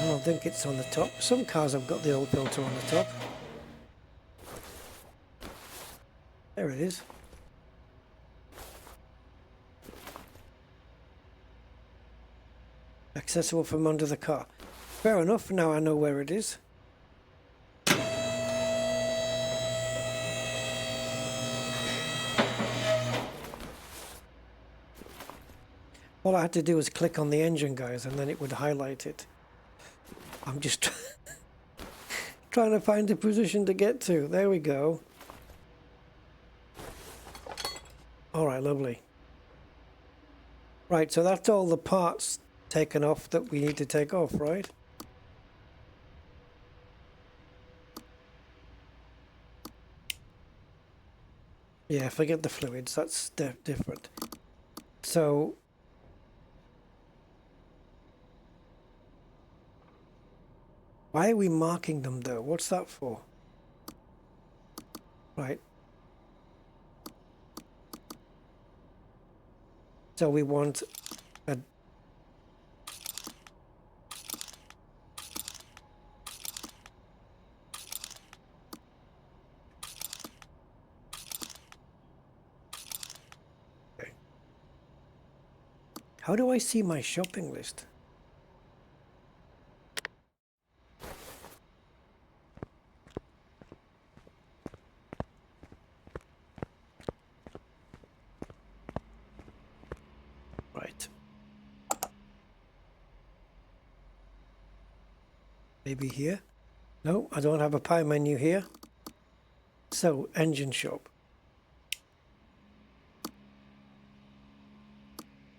don't think it's on the top. Some cars have got the oil filter on the top. There it is. Accessible from under the car. Fair enough, now I know where it is. All I had to do was click on the engine, guys, and then it would highlight it. I'm just trying to find a position to get to. There we go. All right, lovely. Right, so that's all the parts taken off that we need to take off, right? Yeah, forget the fluids, that's different. So, why are we marking them though? What's that for? Right. So we want a... Okay. How do I see my shopping list? Right. Maybe here? No, I don't have a pie menu here. So, engine shop.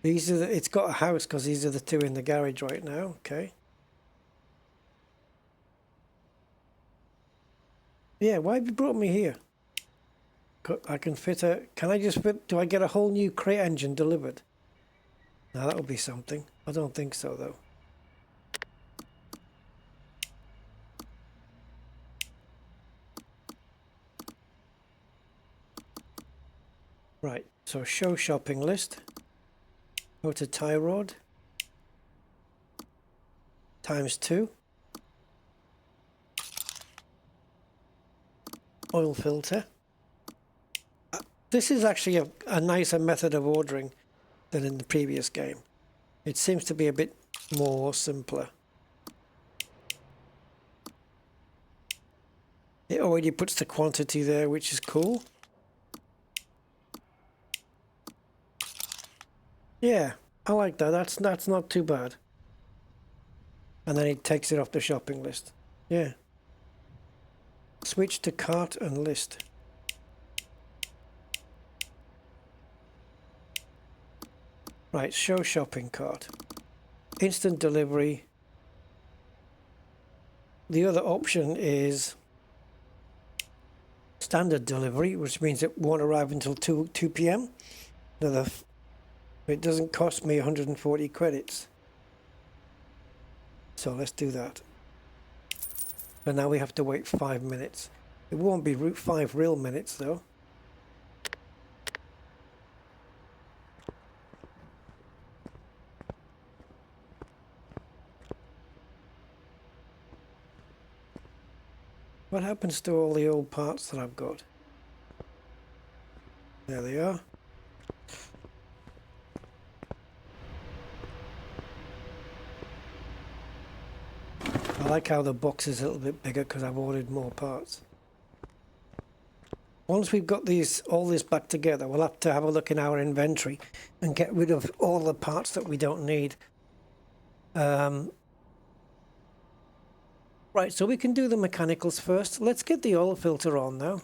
These are it's got a house because these are the two in the garage right now. Okay. Yeah, why have you brought me here? I can fit a... Can I just fit... Do I get a whole new crate engine delivered? Now that would be something. I don't think so, though. Right, so show shopping list. Go to tie rod. ×2. Oil filter. This is actually a nicer method of ordering than in the previous game. It seems to be a bit more simpler. It already puts the quantity there, which is cool. Yeah, I like that. That's not too bad. And then it takes it off the shopping list. Yeah. Switch to cart and list. Right, show shopping cart. Instant delivery. The other option is standard delivery, which means it won't arrive until 2 p.m. It doesn't cost me 140 credits. So let's do that. And now we have to wait 5 minutes. It won't be 5 real minutes though. What happens to all the old parts that I've got? There they are. I like how the box is a little bit bigger because I've ordered more parts. Once we've got all this back together, we'll have to have a look in our inventory and get rid of all the parts that we don't need. Right, so we can do the mechanicals first. Let's get the oil filter on now.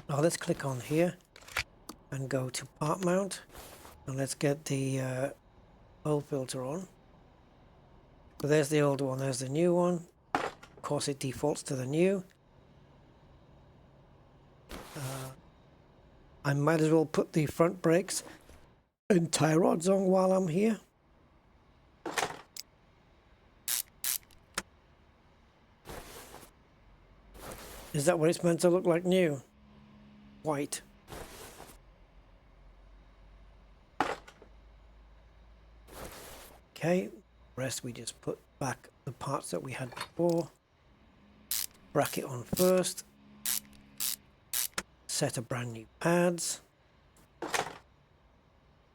Now let's click on here and go to part mount. And let's get the oil filter on. So there's the old one, there's the new one. Of course it defaults to the new. I might as well put the front brakes and tie rods on while I'm here. Is that what it's meant to look like new? White. Okay, rest we just put back the parts that we had before. Bracket on first. Set of brand new pads.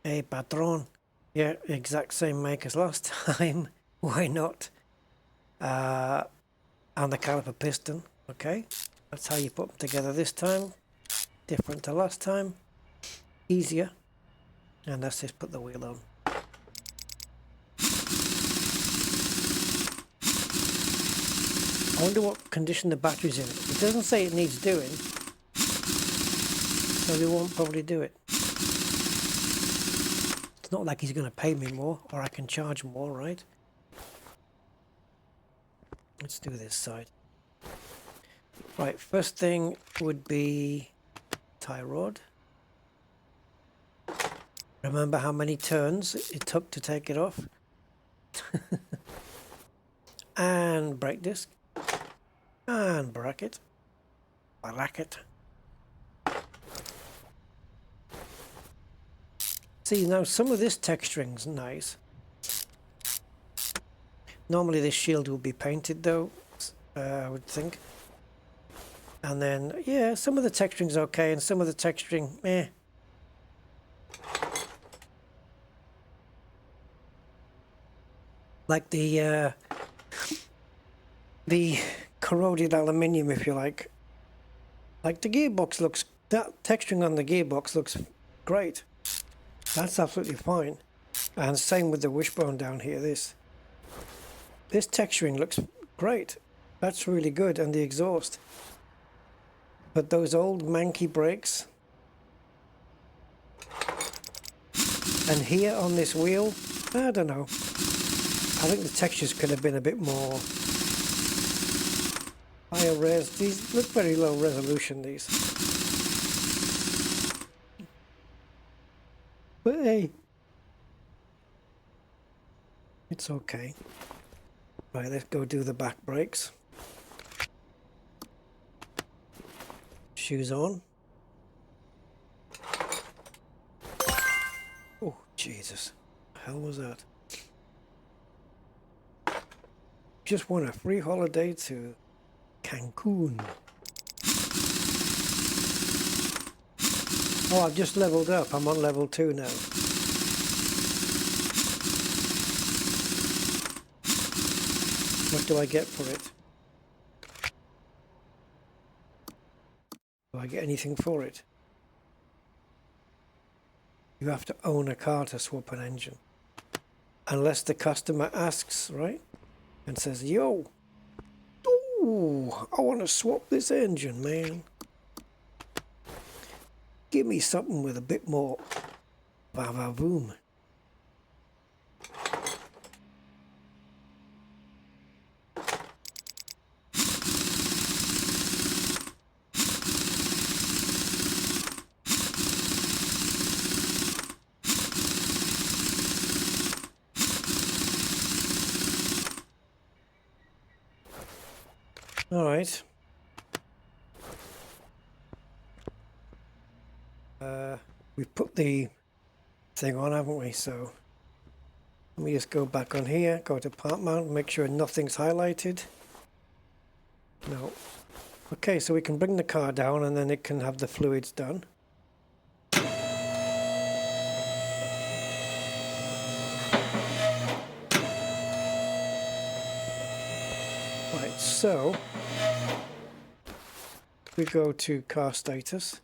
A patron. Yeah, exact same make as last time. Why not? And the caliper piston. Okay, that's how you put them together this time. Different to last time. Easier. And let's just put the wheel on. I wonder what condition the battery's in. It doesn't say it needs doing, so we won't probably do it. It's not like he's going to pay me more, or I can charge more, right? Let's do this side. Right, first thing would be tie rod. Remember how many turns it took to take it off? And brake disc. And bracket. See, now some of this texturing's nice. Normally this shield will be painted though, I would think. And then, yeah, some of the texturing's okay and some of the texturing, meh. like the corroded aluminium, if you like. Like the gearbox looks, that texturing on the gearbox looks great. That's absolutely fine. And same with the wishbone down here. This texturing looks great. That's really good. And the exhaust. But those old manky brakes. And here on this wheel, I don't know. I think the textures could have been a bit more higher res. These look very low resolution, these. But hey, it's okay. Right, let's go do the back brakes. Shoes on. Oh, Jesus. The hell was that? Just won a free holiday to Cancun. Oh, I've just leveled up. I'm on level 2 now. What do I get for it? Do I get anything for it? You have to own a car to swap an engine. Unless the customer asks, right? And says, yo, ooh, I want to swap this engine, man. Give me something with a bit more va-va-voom. All right. We've put the thing on, haven't we? So let me just go back on here, go to part mount, make sure nothing's highlighted. No. Okay, so we can bring the car down and then it can have the fluids done. Right, so we go to car status.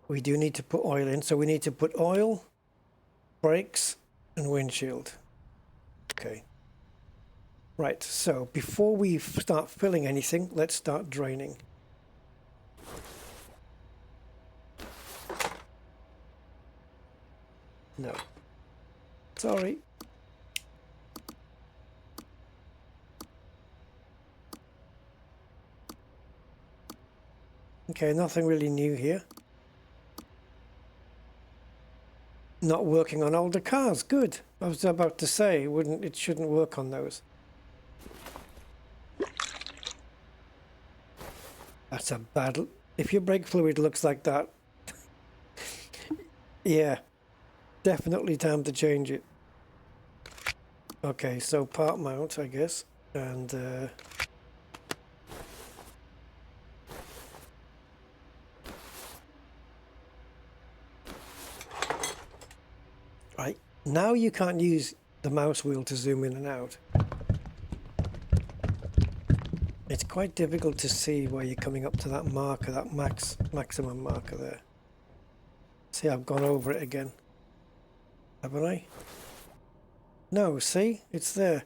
We do need to put oil in, so we need to put oil, brakes, and windshield. Okay. Right, so before we start filling anything, let's start draining. No. Sorry. Okay, nothing really new here. Not working on older cars. Good. I was about to say it shouldn't work on those. That's a bad. If your brake fluid looks like that, yeah, definitely time to change it. Okay, so part mount, I guess, and right, now you can't use the mouse wheel to zoom in and out. It's quite difficult to see where you're coming up to that marker, that maximum marker there. See, I've gone over it again. Haven't I? No, see? It's there.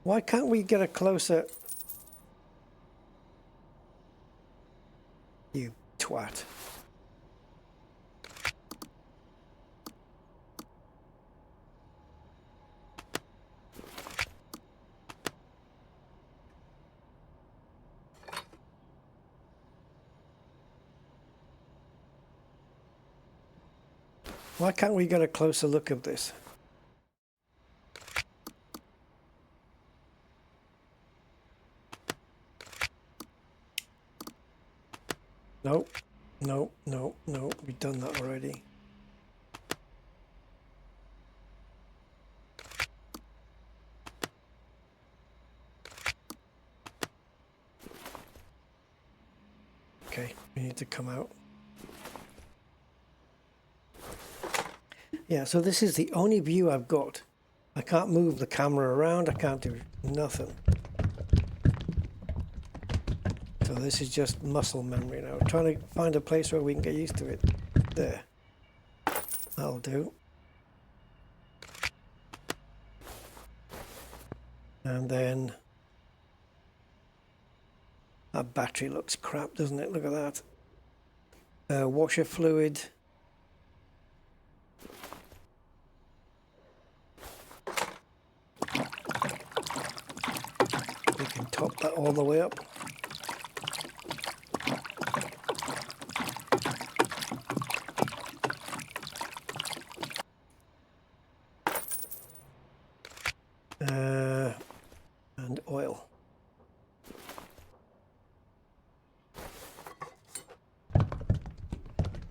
Why can't we get a closer... You twat. Why can't we get a closer look of this? No, no, no, no, we've done that already. Okay, we need to come out. Yeah, so this is the only view I've got. I can't move the camera around, I can't do nothing. So this is just muscle memory now. Trying to find a place where we can get used to it. There. That'll do. And then that battery looks crap, doesn't it? Look at that. Washer fluid. We can top that all the way up. And oil.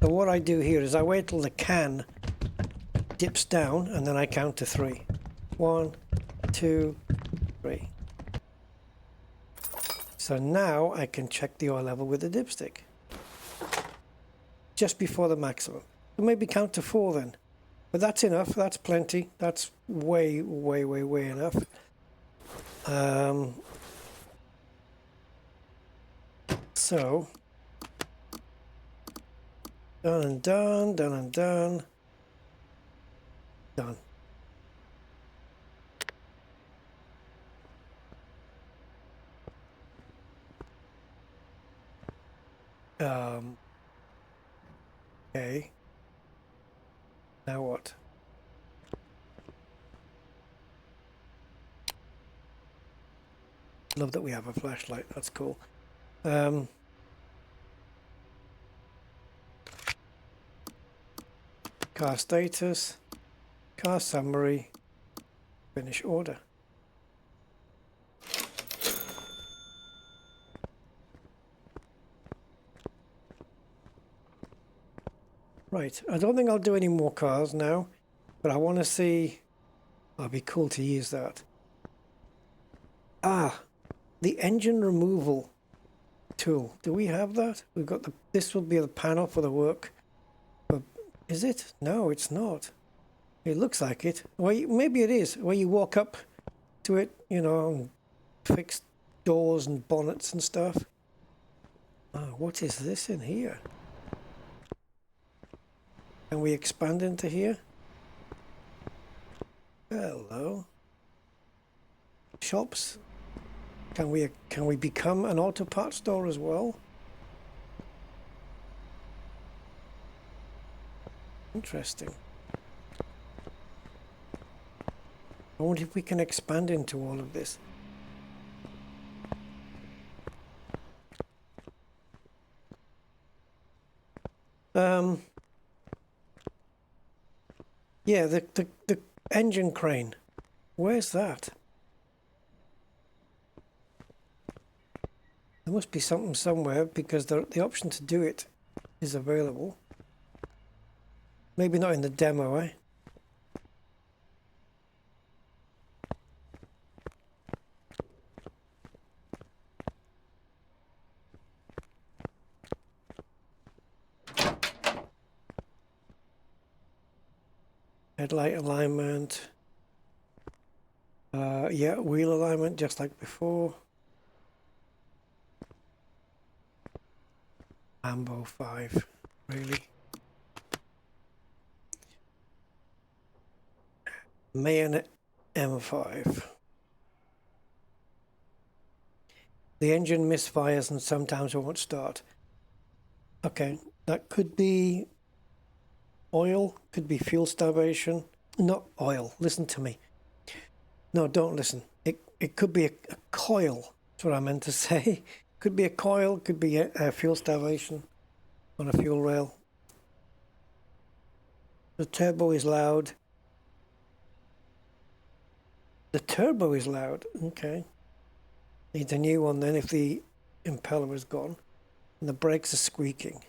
So what I do here is I wait till the can dips down and then I count to 3. 1, 2, 3. So now I can check the oil level with the dipstick. Just before the maximum. So maybe count to 4 then. But that's enough, that's plenty. That's way enough. So done and done, done and done. Done. Okay. Now what? Love that we have a flashlight, that's cool. Car status, car summary, finish order. Right, I don't think I'll do any more cars now, but I want to see, it'd be cool to use that. Ah, the engine removal tool. Do we have that? We've got the, this will be the panel for the work. But is it? No, it's not. It looks like it. Well, maybe it is. Where you walk up to it, you know, and fix doors and bonnets and stuff. Oh, what is this in here? Can we expand into here? Hello. Shops. Can we become an auto parts store as well? Interesting. I wonder if we can expand into all of this. Yeah, the engine crane. Where's that? There must be something somewhere because the option to do it is available. Maybe not in the demo, eh? Headlight alignment. Yeah, wheel alignment just like before. Ambo 5, really? Mayon M5. The engine misfires and sometimes won't start. Okay, that could be oil, could be fuel starvation. Not oil, listen to me. No, don't listen. It could be a coil, that's what I meant to say. Could be a coil, could be a fuel starvation on a fuel rail. The turbo is loud. The turbo is loud, okay. Needs a new one then if the impeller is gone. And the brakes are squeaking.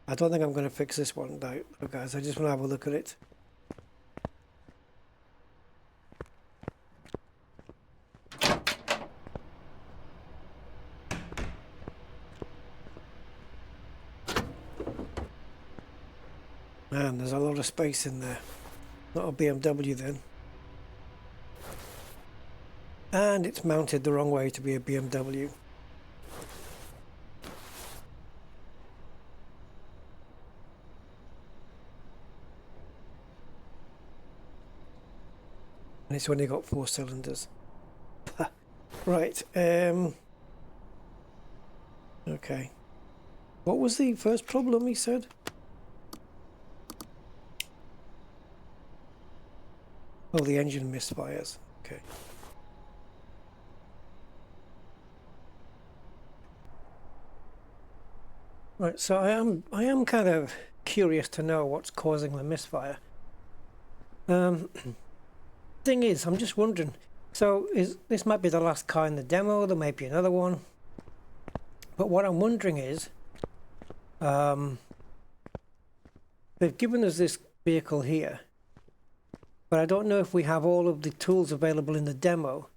I don't think I'm going to fix this one though, guys. I just want to have a look at it. Man, there's a lot of space in there. Not a BMW then. And it's mounted the wrong way to be a BMW. And it's only got 4 cylinders. Right. Okay. What was the first problem he said? Oh, the engine misfires. Okay. Right, so I am kind of curious to know what's causing the misfire. Thing is, I'm just wondering, so this might be the last car in the demo, there may be another one. But what I'm wondering is, they've given us this vehicle here, but I don't know if we have all of the tools available in the demo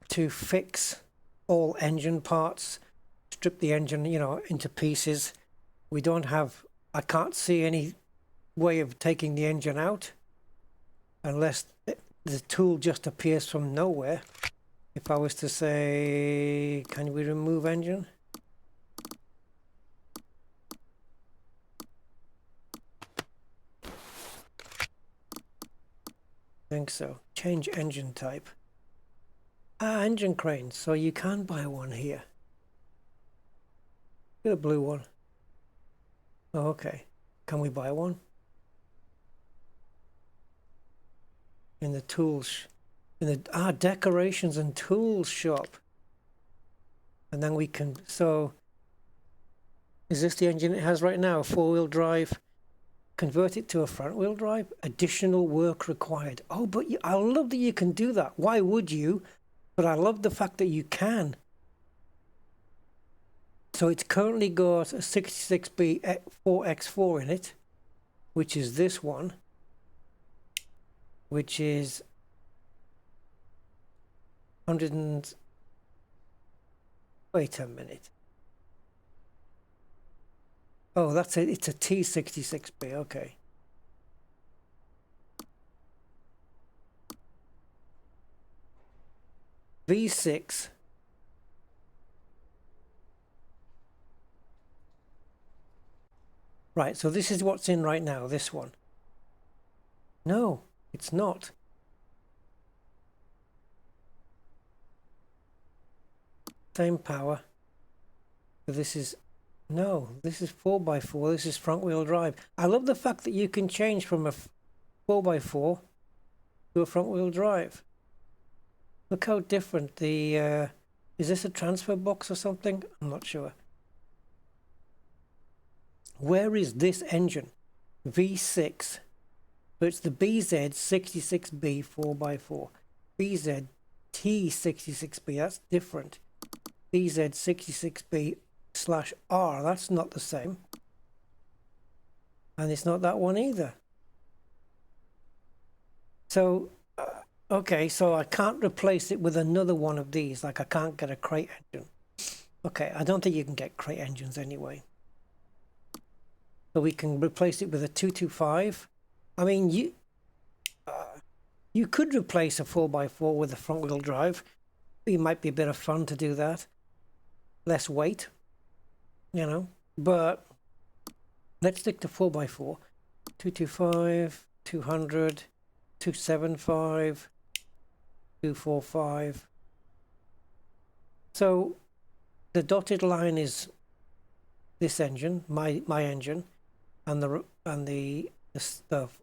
to fix all engine parts, strip the engine, you know, into pieces. We don't have, I can't see any way of taking the engine out unless the tool just appears from nowhere. If I was to say, can we remove engine? I think so. Change engine type. Ah, engine crane. So you can buy one here. Get a blue one. Oh, okay. Can we buy one? In the tools, in the decorations and tools shop. And then we can, so is this the engine it has right now? 4-wheel drive. Convert it to a front-wheel drive. Additional work required. Oh, but I love that you can do that. Why would you? But I love the fact that you can. So it's currently got a 66B 4X4 in it, which is this one, which is 100 and... Wait a minute. Oh, that's it. It's a T66B. Okay. V6. Right, so this is what's in right now, this one. No, it's not. Same power. So this is, no, this is 4x4, this is front wheel drive. I love the fact that you can change from a 4x4 to a front wheel drive. Look how different the, is this a transfer box or something? I'm not sure. Where is this engine? V6. So it's the BZ66B 4x4. BZ T66B, that's different. BZ66B/R, that's not the same. And it's not that one either. So, okay, so I can't replace it with another one of these. Like I can't get a crate engine. Okay, I don't think you can get crate engines anyway. So we can replace it with a 225. I mean, you could replace a 4x4 with a front wheel drive. It might be a bit of fun to do that. Less weight, you know, but let's stick to 4x4. 225, 200, 275, 245. So the dotted line is this engine, my engine, and the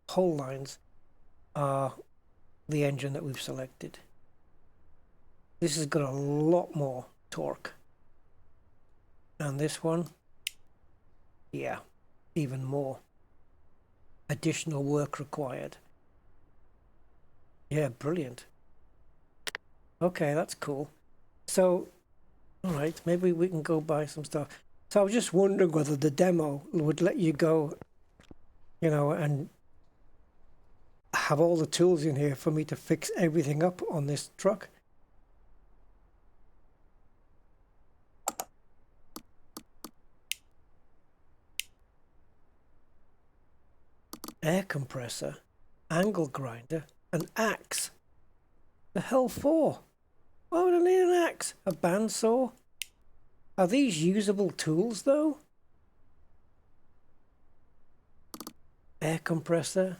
whole lines are the engine that we've selected. This has got a lot more torque. And this one, yeah, even more. Additional work required. Yeah, brilliant. Okay, that's cool. So, all right, maybe we can go buy some stuff. So I was just wondering whether the demo would let you go, you know, and have all the tools in here for me to fix everything up on this truck. air compressor, angle grinder, an axe. The hell for? Why would I need an axe? A bandsaw? Are these usable tools though? Air compressor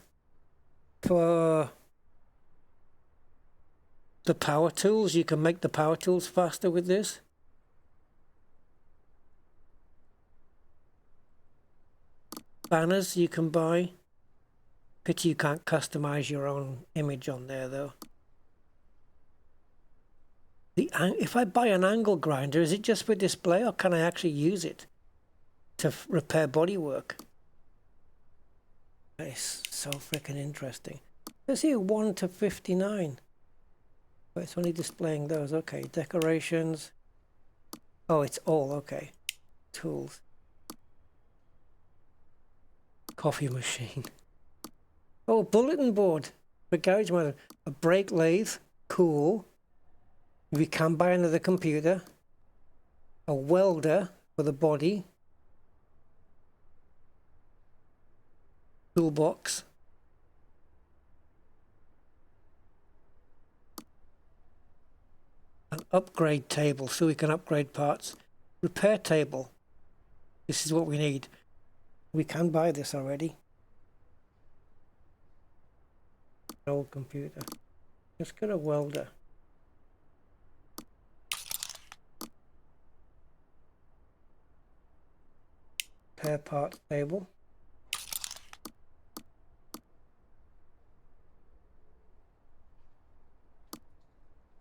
for the power tools. You can make the power tools faster with this. Banners you can buy. Pity you can't customize your own image on there though. If I buy an angle grinder, is it just for display or can I actually use it to repair bodywork? That is so freaking interesting. Let's see, 1 to 59. But it's only displaying those. Okay, decorations. Oh, it's all okay. Tools. Coffee machine. Oh, bulletin board for garage mother. A brake lathe. Cool. We can buy another computer. A welder for the body. Toolbox. An upgrade table so we can upgrade parts. Repair table. This is what we need. We can buy this already. An old computer. Let's get a welder. Repair parts table.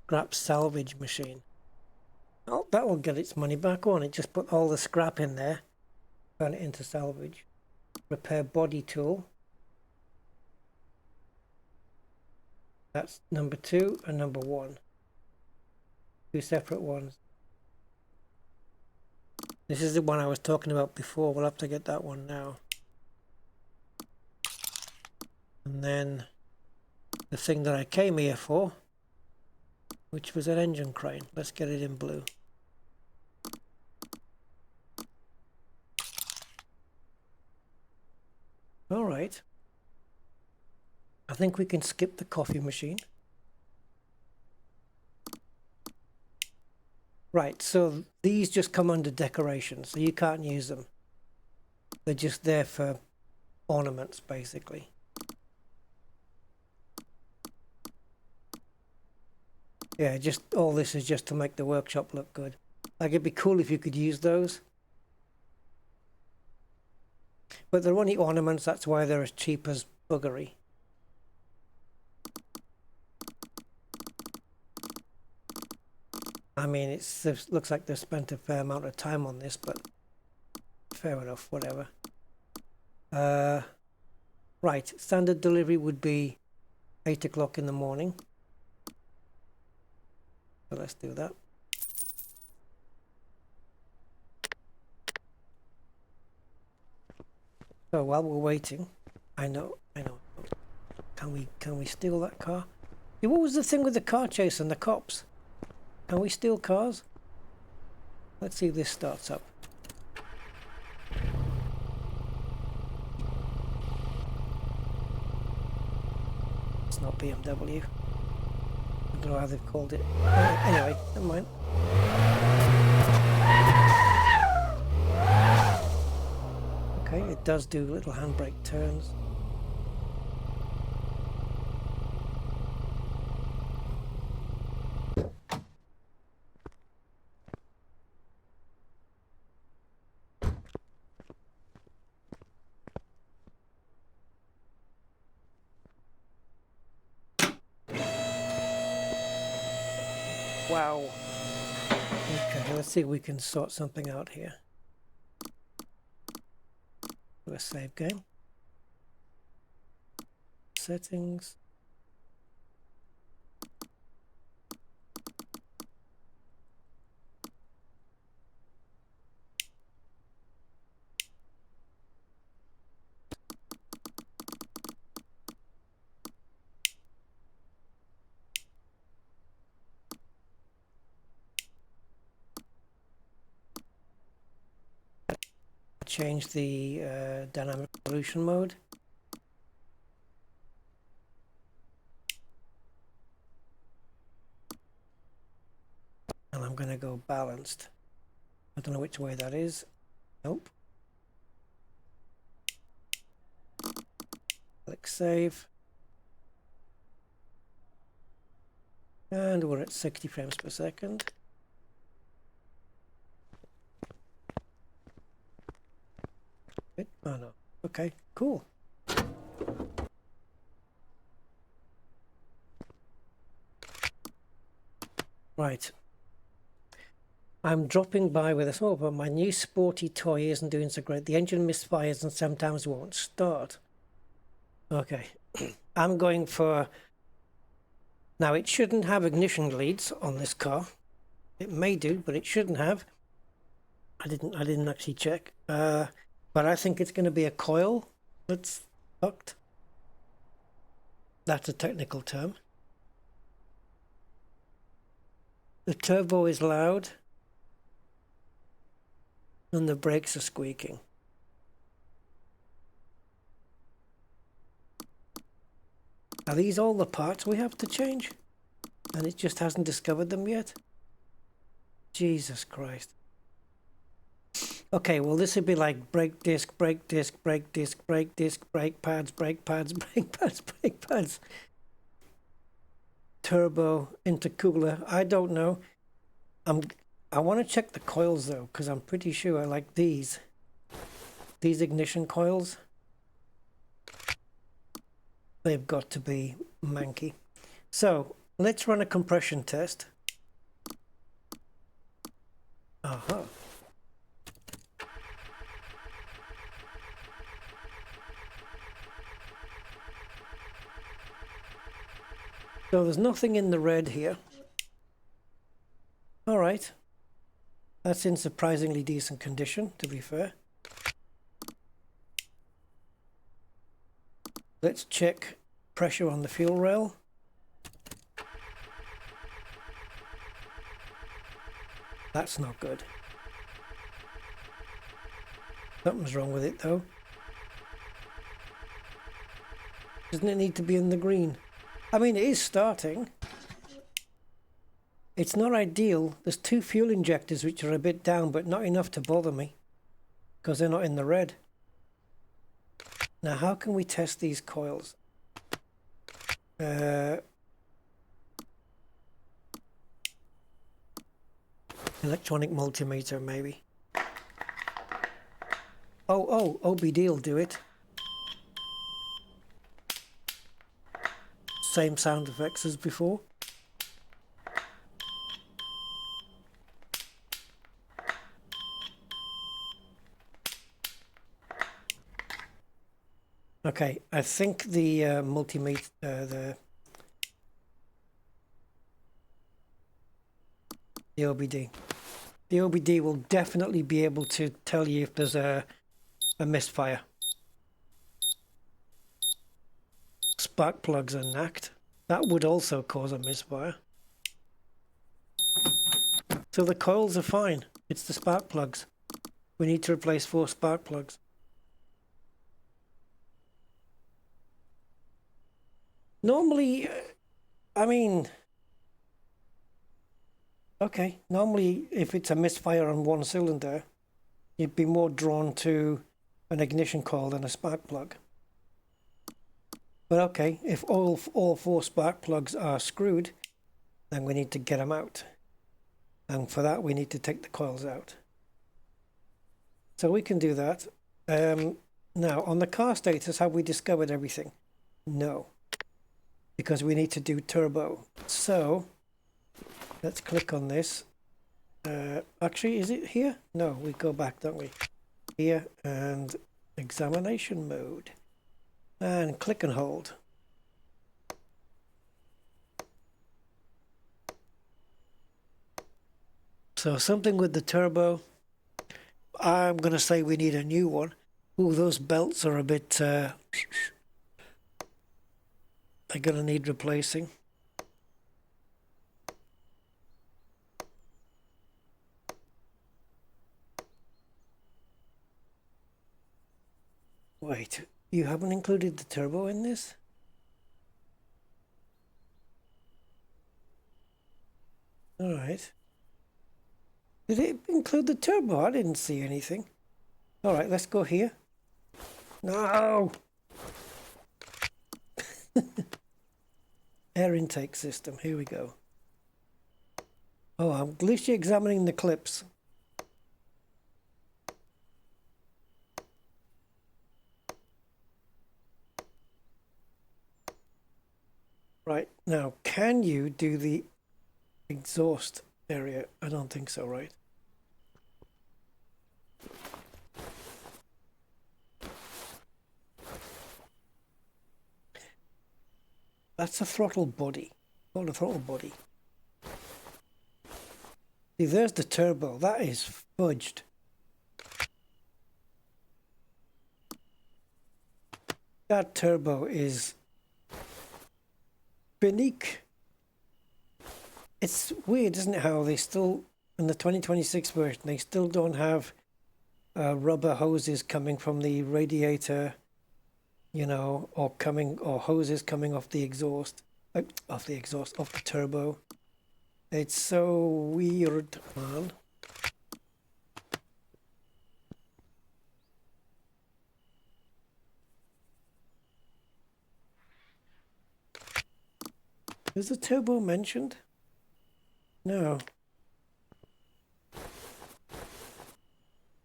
Scrap salvage machine. Oh, that will get its money back, won't it? Just put all the scrap in there, turn it into salvage. Repair body tool. That's number 2 and number 1. 2 separate ones. This is the one I was talking about before. We'll have to get that one now. And then the thing that I came here for, which was an engine crane. Let's get it in blue. All right. I think we can skip the coffee machine. Right, so these just come under decorations, so you can't use them. They're just there for ornaments, basically. Yeah, just all this is just to make the workshop look good. Like, it'd be cool if you could use those. But they're only ornaments, that's why they're as cheap as buggery. I mean, it looks like they've spent a fair amount of time on this, but fair enough, whatever. Right, standard delivery would be 8 o'clock in the morning. So let's do that. So while we're waiting, I know. Can we steal that car? Yeah, what was the thing with the car chase and the cops? Can we steal cars? Let's see if this starts up. It's not BMW. I don't know how they've called it. Anyway, never mind. Okay, it does do little handbrake turns. Wow. Okay, let's see if we can sort something out here. Do a save game. Settings. Change the dynamic resolution mode. going to go balanced. I don't know which way that is. Nope. Click save. And we're at 60 frames per second. Oh no. Okay, cool. Right. I'm dropping by with this. Oh, but my new sporty toy isn't doing so great. The engine misfires and sometimes won't start. Okay. I'm going for... Now, it shouldn't have ignition leads on this car. It may do, but it shouldn't have. I didn't actually check. But I think it's going to be a coil that's fucked. That's a technical term. The turbo is loud. And the brakes are squeaking. Are these all the parts we have to change? And it just hasn't discovered them yet? Jesus Christ. Okay, well this would be like brake disc, brake disc, brake disc, brake disc, brake pads, brake pads, brake pads, brake pads. Turbo, intercooler, I don't know. I want to check the coils though, because I'm pretty sure I like these ignition coils. They've got to be manky. So let's run a compression test. Uh-huh. So there's nothing in the red here. All right. That's in surprisingly decent condition, to be fair. Let's check pressure on the fuel rail. That's not good. Something's wrong with it though. Doesn't it need to be in the green? I mean, it is starting. It's not ideal. There's two fuel injectors which are a bit down, but not enough to bother me because they're not in the red. Now, how can we test these coils? Electronic multimeter, maybe. Oh, OBD will do it. Same sound effects as before. Okay, I think the multimeter, the OBD. The OBD will definitely be able to tell you if there's a misfire. Spark plugs are knacked. That would also cause a misfire. So the coils are fine. It's the spark plugs. We need to replace 4 spark plugs. Normally, I mean, okay, normally if it's a misfire on one cylinder, you'd be more drawn to an ignition coil than a spark plug. But okay, if all 4 spark plugs are screwed, then we need to get them out. And for that, we need to take the coils out. So we can do that. Now, on the car status, have we discovered everything? No. Because we need to do turbo. So let's click on this. Actually, is it here? No, we go back, don't we? Here and examination mode. And click and hold. So something with the turbo. I'm going to say we need a new one. Ooh, those belts are a bit... they're going to need replacing. Wait, you haven't included the turbo in this? All right. Did it include the turbo? I didn't see anything. All right, let's go here. No! Air intake system, here we go. Oh, I'm at least you're examining the clips. Right, now, can you do the exhaust area? I don't think so, right? That's a throttle body. Called a throttle body. See, there's the turbo. That is fudged. That turbo is unique. It's weird, isn't it, how they still, in the 2026 version, they still don't have rubber hoses coming from the radiator, you know, or hoses coming off the exhaust, off the turbo. It's so weird, man. Is the turbo mentioned? No.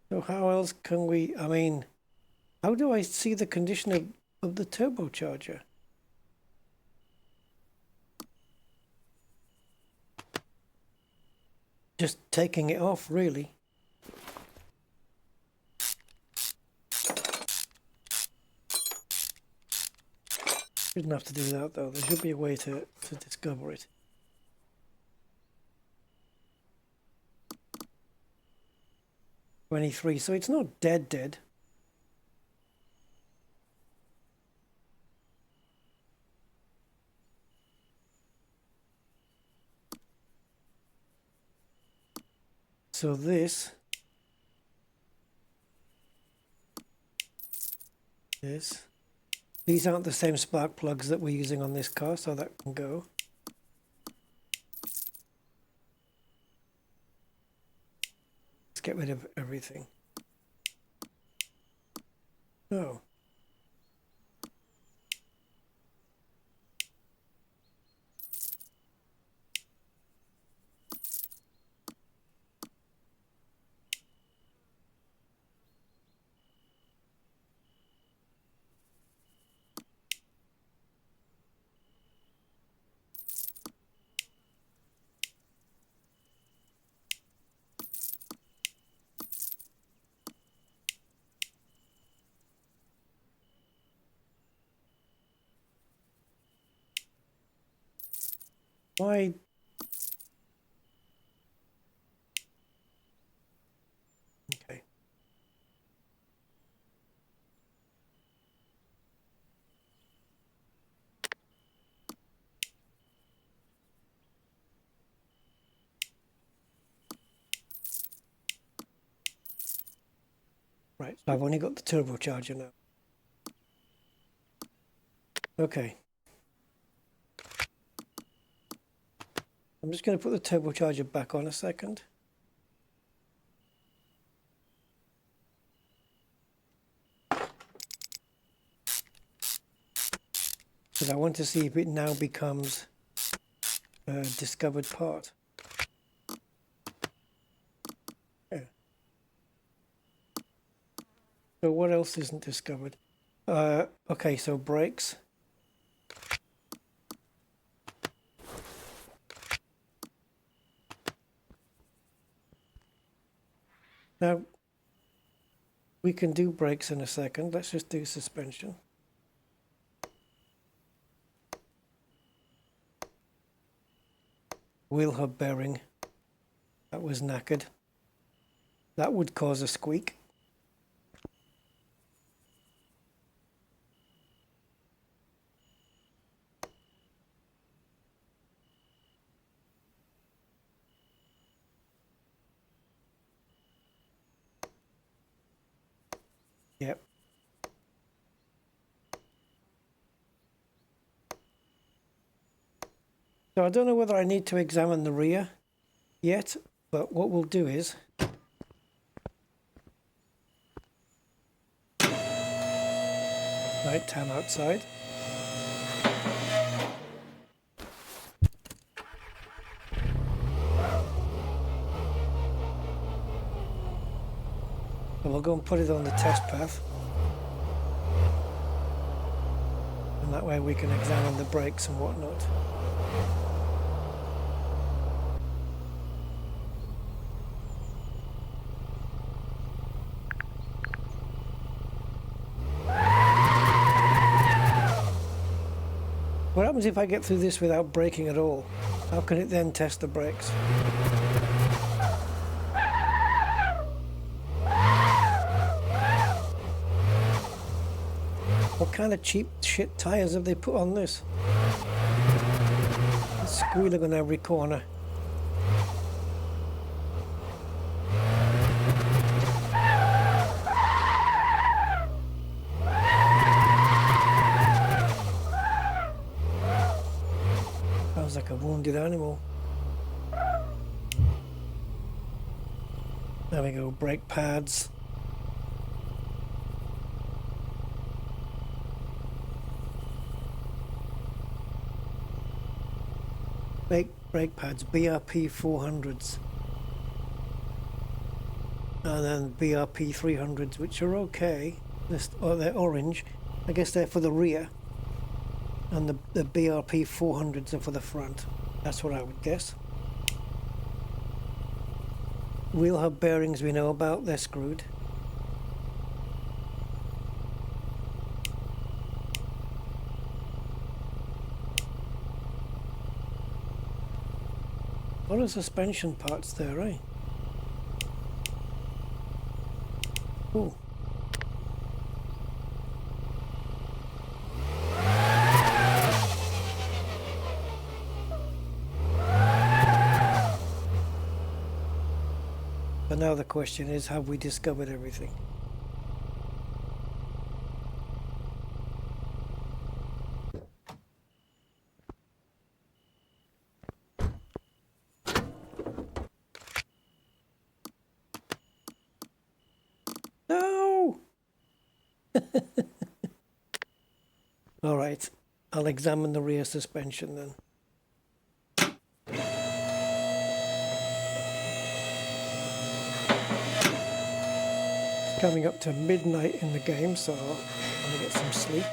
So how else can we, I mean, how do I see the condition of the turbocharger? Just taking it off, really. Shouldn't have to do that though. There should be a way to discover it. $23, so it's not dead. So these aren't the same spark plugs that we're using on this car, so that can go. Let's get rid of everything. Oh. Why? Okay. Right, so I've only got the turbocharger now. Okay. I'm just going to put the turbocharger back on a second. Because I want to see if it now becomes a discovered part. Yeah. So what else isn't discovered? Okay, so brakes. Now, we can do brakes in a second. Let's just do suspension. Wheel hub bearing. That was knackered. That would cause a squeak. Yep. So I don't know whether I need to examine the rear yet. But what we'll do is night time outside. And we'll go and put it on the test path. And that way we can examine the brakes and whatnot. What happens if I get through this without braking at all? How can it then test the brakes? What kind of cheap shit tyres have they put on this? It's squealing on every corner. Sounds like a wounded animal. There we go, brake pads. Brake pads, BRP 400s. And then BRP 300s, which are okay. They're orange. I guess they're for the rear. And the BRP 400s are for the front. That's what I would guess. Wheel hub bearings we know about, they're screwed. A lot of suspension parts there, eh? Ooh. But now the question is, have we discovered everything? No! All right, I'll examine the rear suspension then. Coming up to midnight in the game, so I'm going to get some sleep.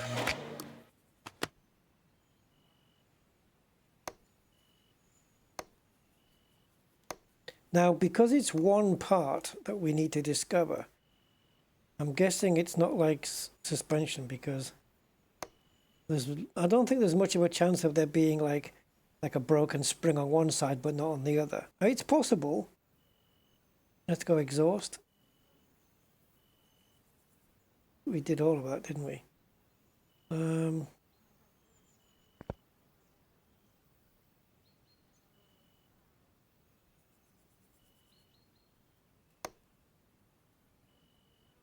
Now, because it's one part that we need to discover, I'm guessing it's not like suspension, because I don't think there's much of a chance of there being like a broken spring on one side but not on the other. It's possible. Let's go exhaust. We did all of that, didn't we?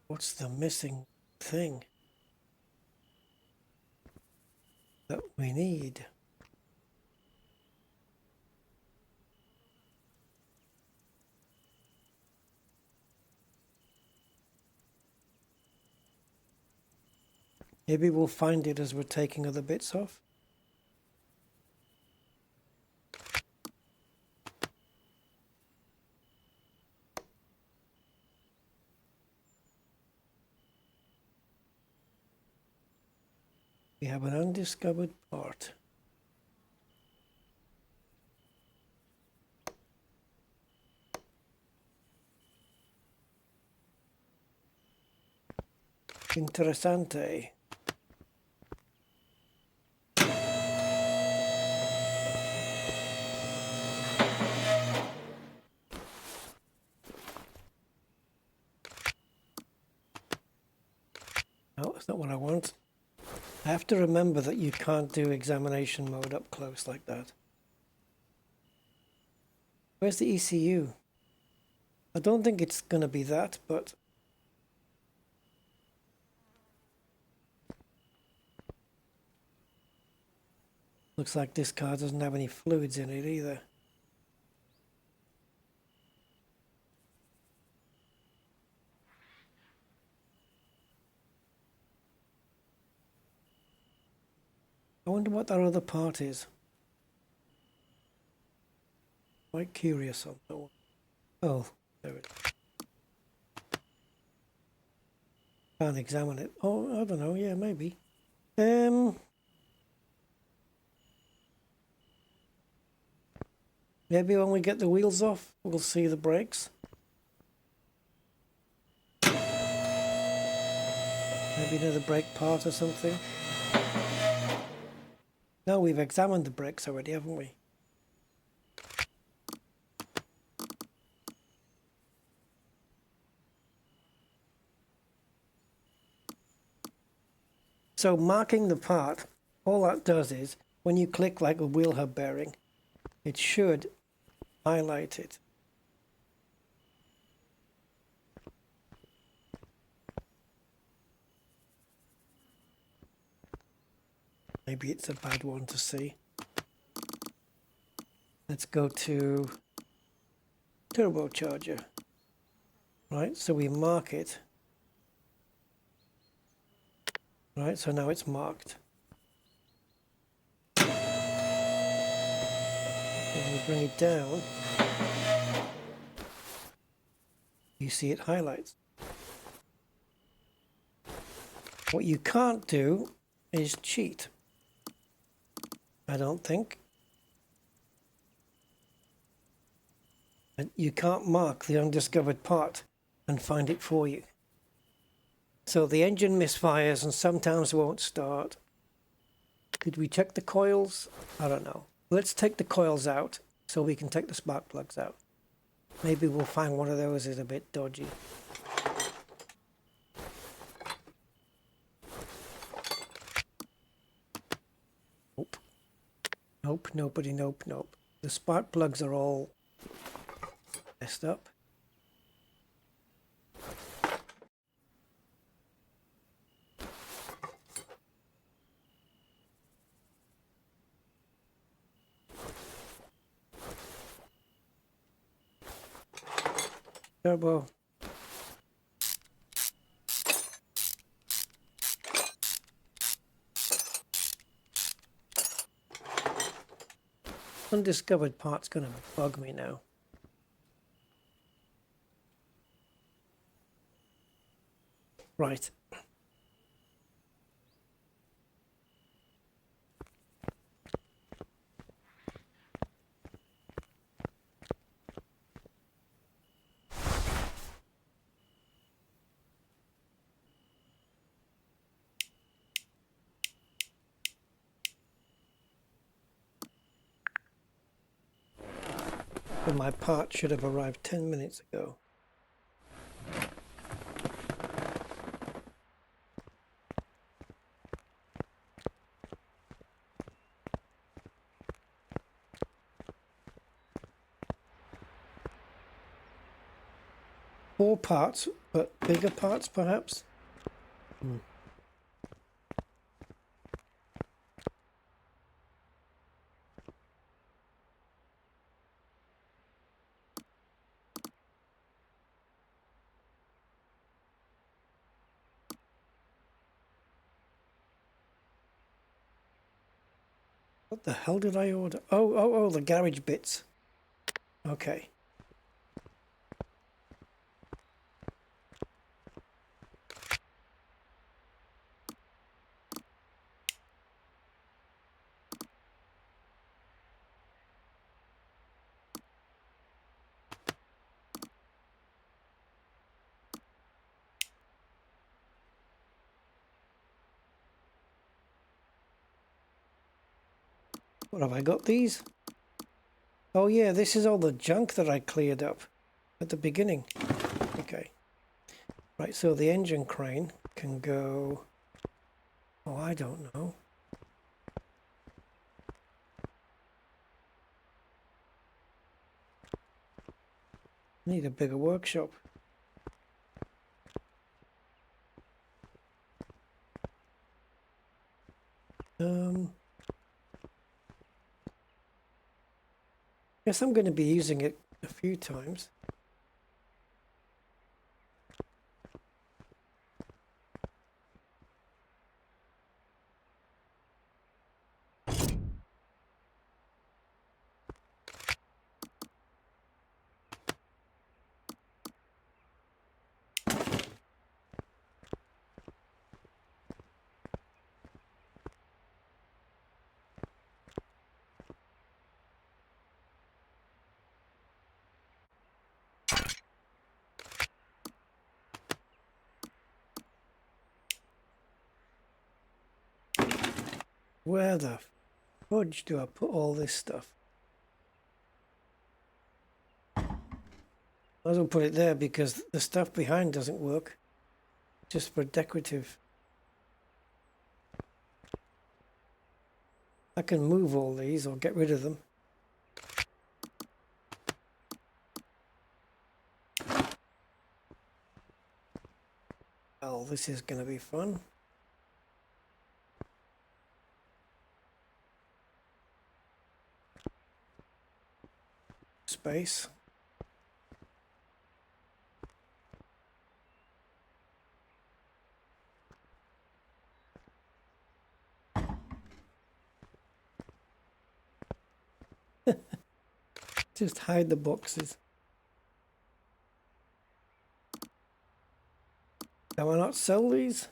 What's the missing thing that we need? Maybe we'll find it as we're taking other bits off. We have an undiscovered part. Interessante. No, that's not what I want. I have to remember that you can't do examination mode up close like that. Where's the ECU? I don't think it's going to be that, but... Looks like this car doesn't have any fluids in it either. wonder what that other part is. Quite curious on that one. Oh, there it is. Can't examine it. Oh, I don't know. Yeah, maybe. Maybe when we get the wheels off, we'll see the brakes. Maybe another brake part or something. No, we've examined the brakes already, haven't we? So marking the part, all that does is, when you click like a wheel hub bearing, it should highlight it. Maybe it's a bad one to see. Let's go to turbocharger. Right, so we mark it. Right, so now it's marked. When we bring it down, you see it highlights. What you can't do is cheat. I don't think. And you can't mark the undiscovered part and find it for you. So the engine misfires and sometimes won't start. Could we check the coils? I don't know. Let's take the coils out so we can take the spark plugs out. Maybe we'll find one of those is a bit dodgy. Nope. Nope, nobody, nope, nope. The spark plugs are all messed up. Turbo. Undiscovered part's gonna bug me now. Right. But my part should have arrived 10 minutes ago. Four parts, but bigger parts perhaps? What the hell did I order? Oh, the garage bits. Okay. What have I got these? Oh yeah, this is all the junk that I cleared up at the beginning. Okay. Right, so the engine crane can go... Oh, I don't know. Need a bigger workshop. Guess I'm going to be using it a few times. Where the fudge do I put all this stuff? I might as well put it there because the stuff behind doesn't work. Just for decorative. I can move all these or get rid of them. Well, this is going to be fun. Space. Just hide the boxes. Can I not sell these?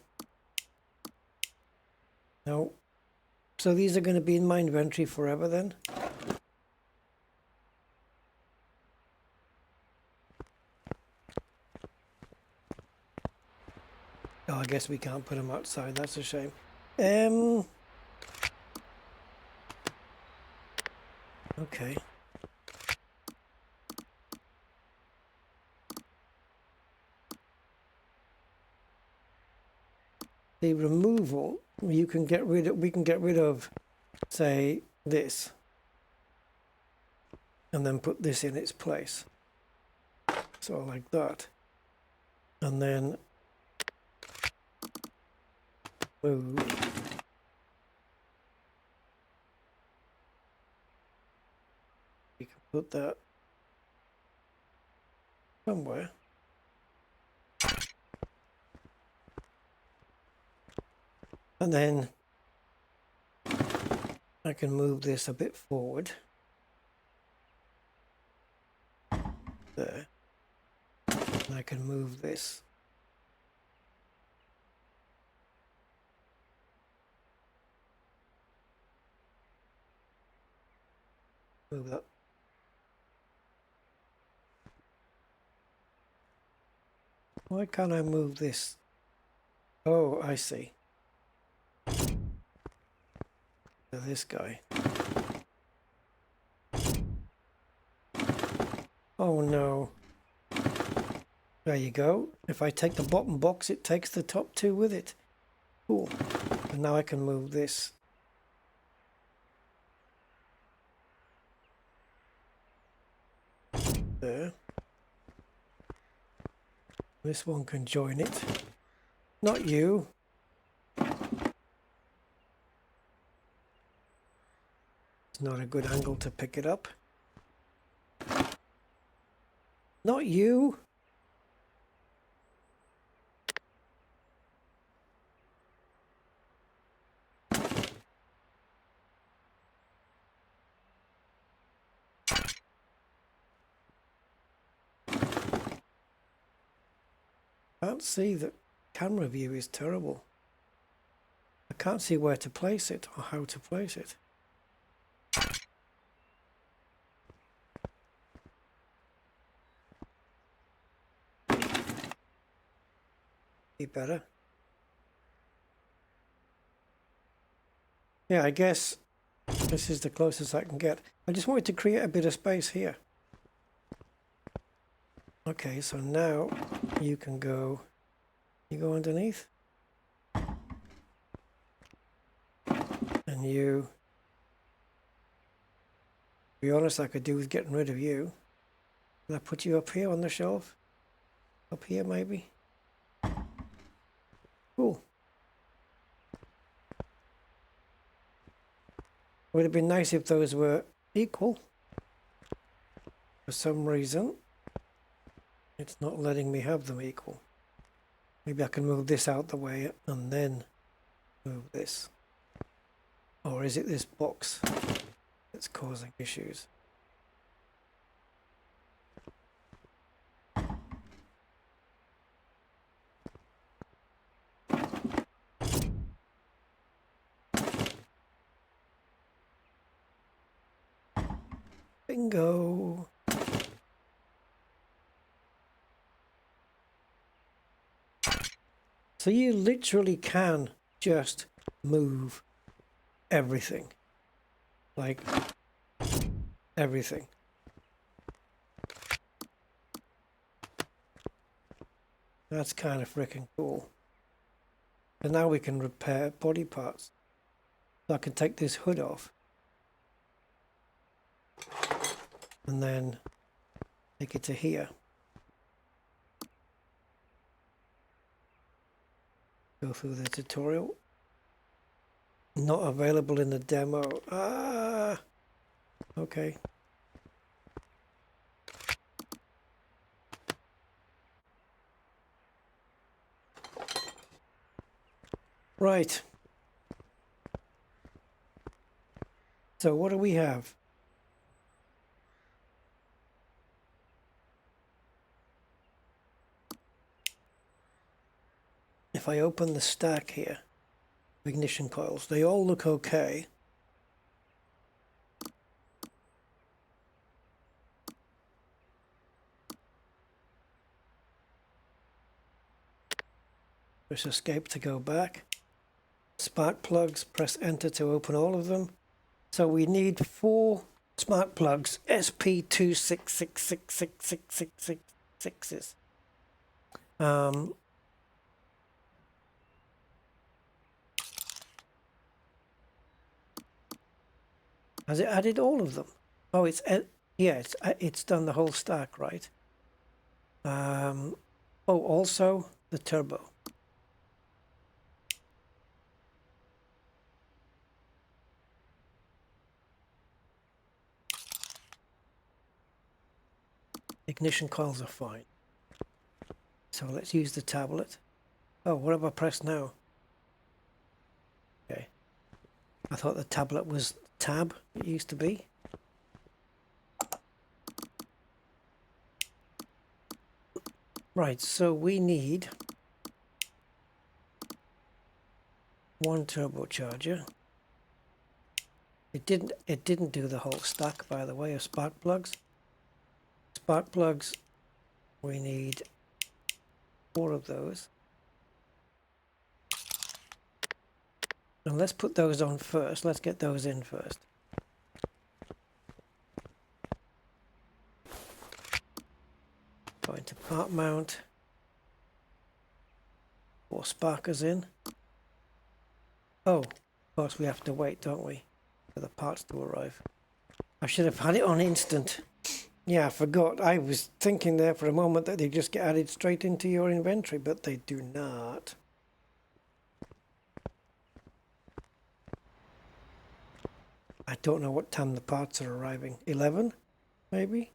No. So these are going to be in my inventory forever then? Oh, I guess we can't put them outside. That's a shame. Okay. The removal, you can get rid of, we can get rid of, say, this. And then put this in its place. So like that. And then move. We can put that somewhere. And then I can move this a bit forward. There. And I can move this. Move that. Why can't I move this? Oh, I see. So this guy. Oh no. There you go. If I take the bottom box, it takes the top two with it. Cool. And now I can move this. There. This one can join it. Not you. It's not a good angle to pick it up. Not you. Can't see, the camera view is terrible. I can't see where to place it or how to place it. Be better. Yeah, I guess this is the closest I can get. I just wanted to create a bit of space here. Okay, so now you can go, you go underneath. And you, to be honest, I could do with getting rid of you. Can I put you up here on the shelf? Up here maybe? Cool. Would have been nice if those were equal. For some reason, it's not letting me have them equal. Maybe I can move this out the way and then move this. Or is it this box that's causing issues? Bingo! So you literally can just move everything. Like everything. That's kind of freaking cool. And now we can repair body parts. So I can take this hood off. And then take it to here. Go through the tutorial. Not available in the demo. Ah, okay. Right. So what do we have? If I open the stack here, ignition coils, they all look okay. Press escape to go back. Spark plugs, press enter to open all of them. So we need 4 spark plugs, SP266666666s. Has it added all of them? Oh, yeah, it's done the whole stack, right? Oh, also the turbo. Ignition coils are fine. So let's use the tablet. Oh, what have I pressed now? Okay. I thought the tablet was tab, it used to be. Right, so we need 1 turbocharger. It didn't do the whole stack, by the way, of spark plugs. Spark plugs, we need 4 of those. And let's put those on first. Let's get those in first. Go into part mount. 4 sparkers in. Oh, of course we have to wait, don't we, for the parts to arrive. I should have had it on instant. Yeah, I forgot. I was thinking there for a moment that they just get added straight into your inventory, but they do not. I don't know what time the parts are arriving. 11, maybe?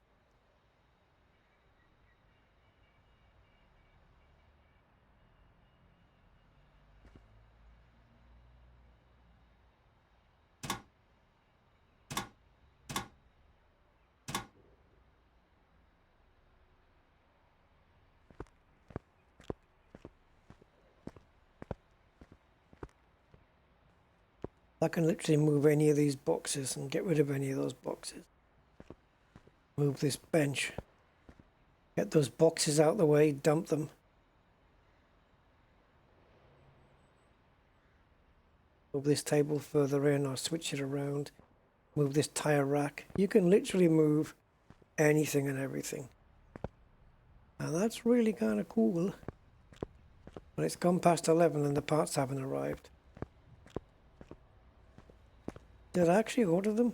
I can literally move any of these boxes and get rid of any of those boxes. Move this bench. Get those boxes out the way, dump them. Move this table further in or switch it around. Move this tire rack. You can literally move anything and everything. And that's really kind of cool. But it's gone past 11 and the parts haven't arrived. Did I actually order them?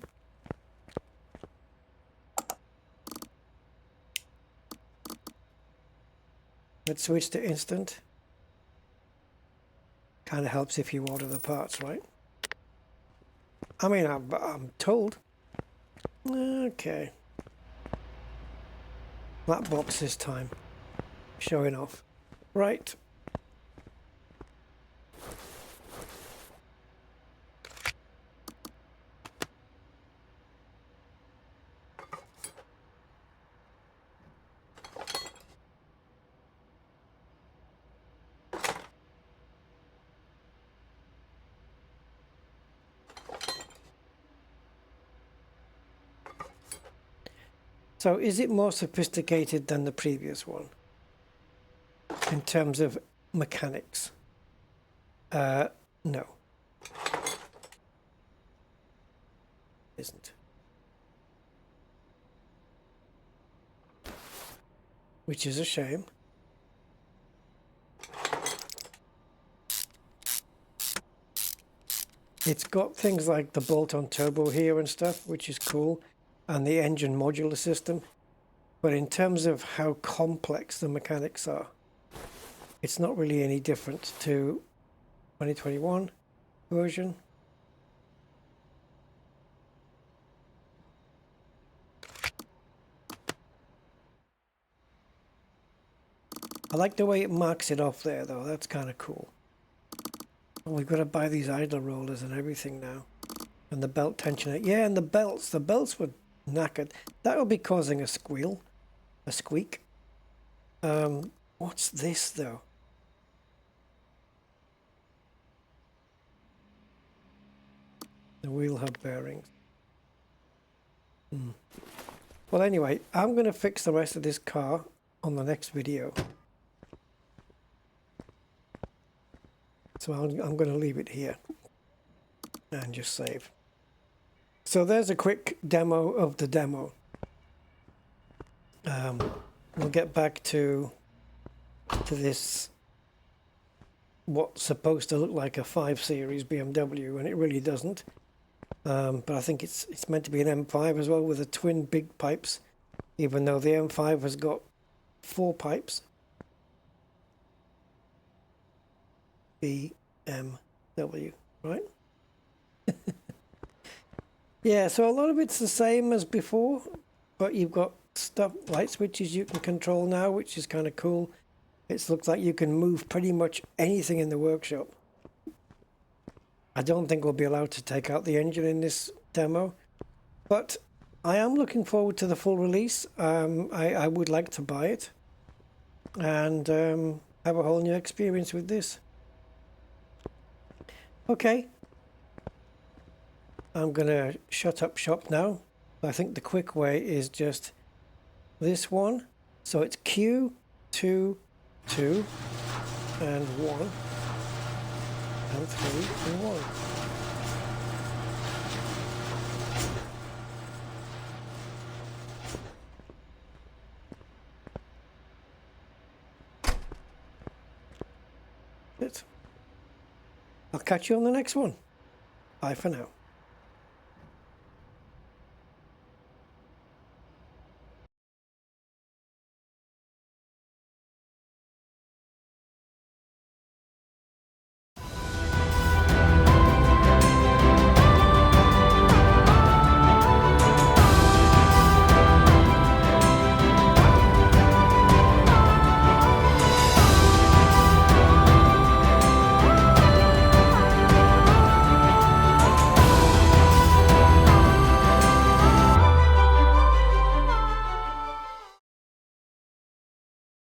Let's switch to instant. Kind of helps if you order the parts, right? I mean, I'm told. Okay. That box this time. Showing off. Right. So is it more sophisticated than the previous one in terms of mechanics? No. isn't. Which is a shame. It's got things like the bolt-on turbo here and stuff, which is cool, and the engine modular system. But in terms of how complex the mechanics are, it's not really any different to 2021 version. I like the way it marks it off there, though. That's kind of cool. And we've got to buy these idler rollers and everything now. And the belt tensioner. Yeah, and the belts. The belts were knackered. That will be causing a squeal. A squeak. What's this, though? The wheel hub bearings. Well, anyway, I'm going to fix the rest of this car on the next video. So I'm going to leave it here and just save. So there's a quick demo of the demo. We'll get back to this, what's supposed to look like a 5 Series BMW, and it really doesn't. But I think it's meant to be an M5 as well, with the twin big pipes, even though the M5 has got 4 pipes. BMW, right? Yeah, so a lot of it's the same as before, but you've got light switches you can control now, which is kind of cool. It looks like you can move pretty much anything in the workshop. I don't think we'll be allowed to take out the engine in this demo, but I am looking forward to the full release. I would like to buy it and have a whole new experience with this. Okay, I'm gonna shut up shop now. I think the quick way is just this one. So it's Q, 2, 2, and 1, and 3, and 1. I'll catch you on the next one. Bye for now.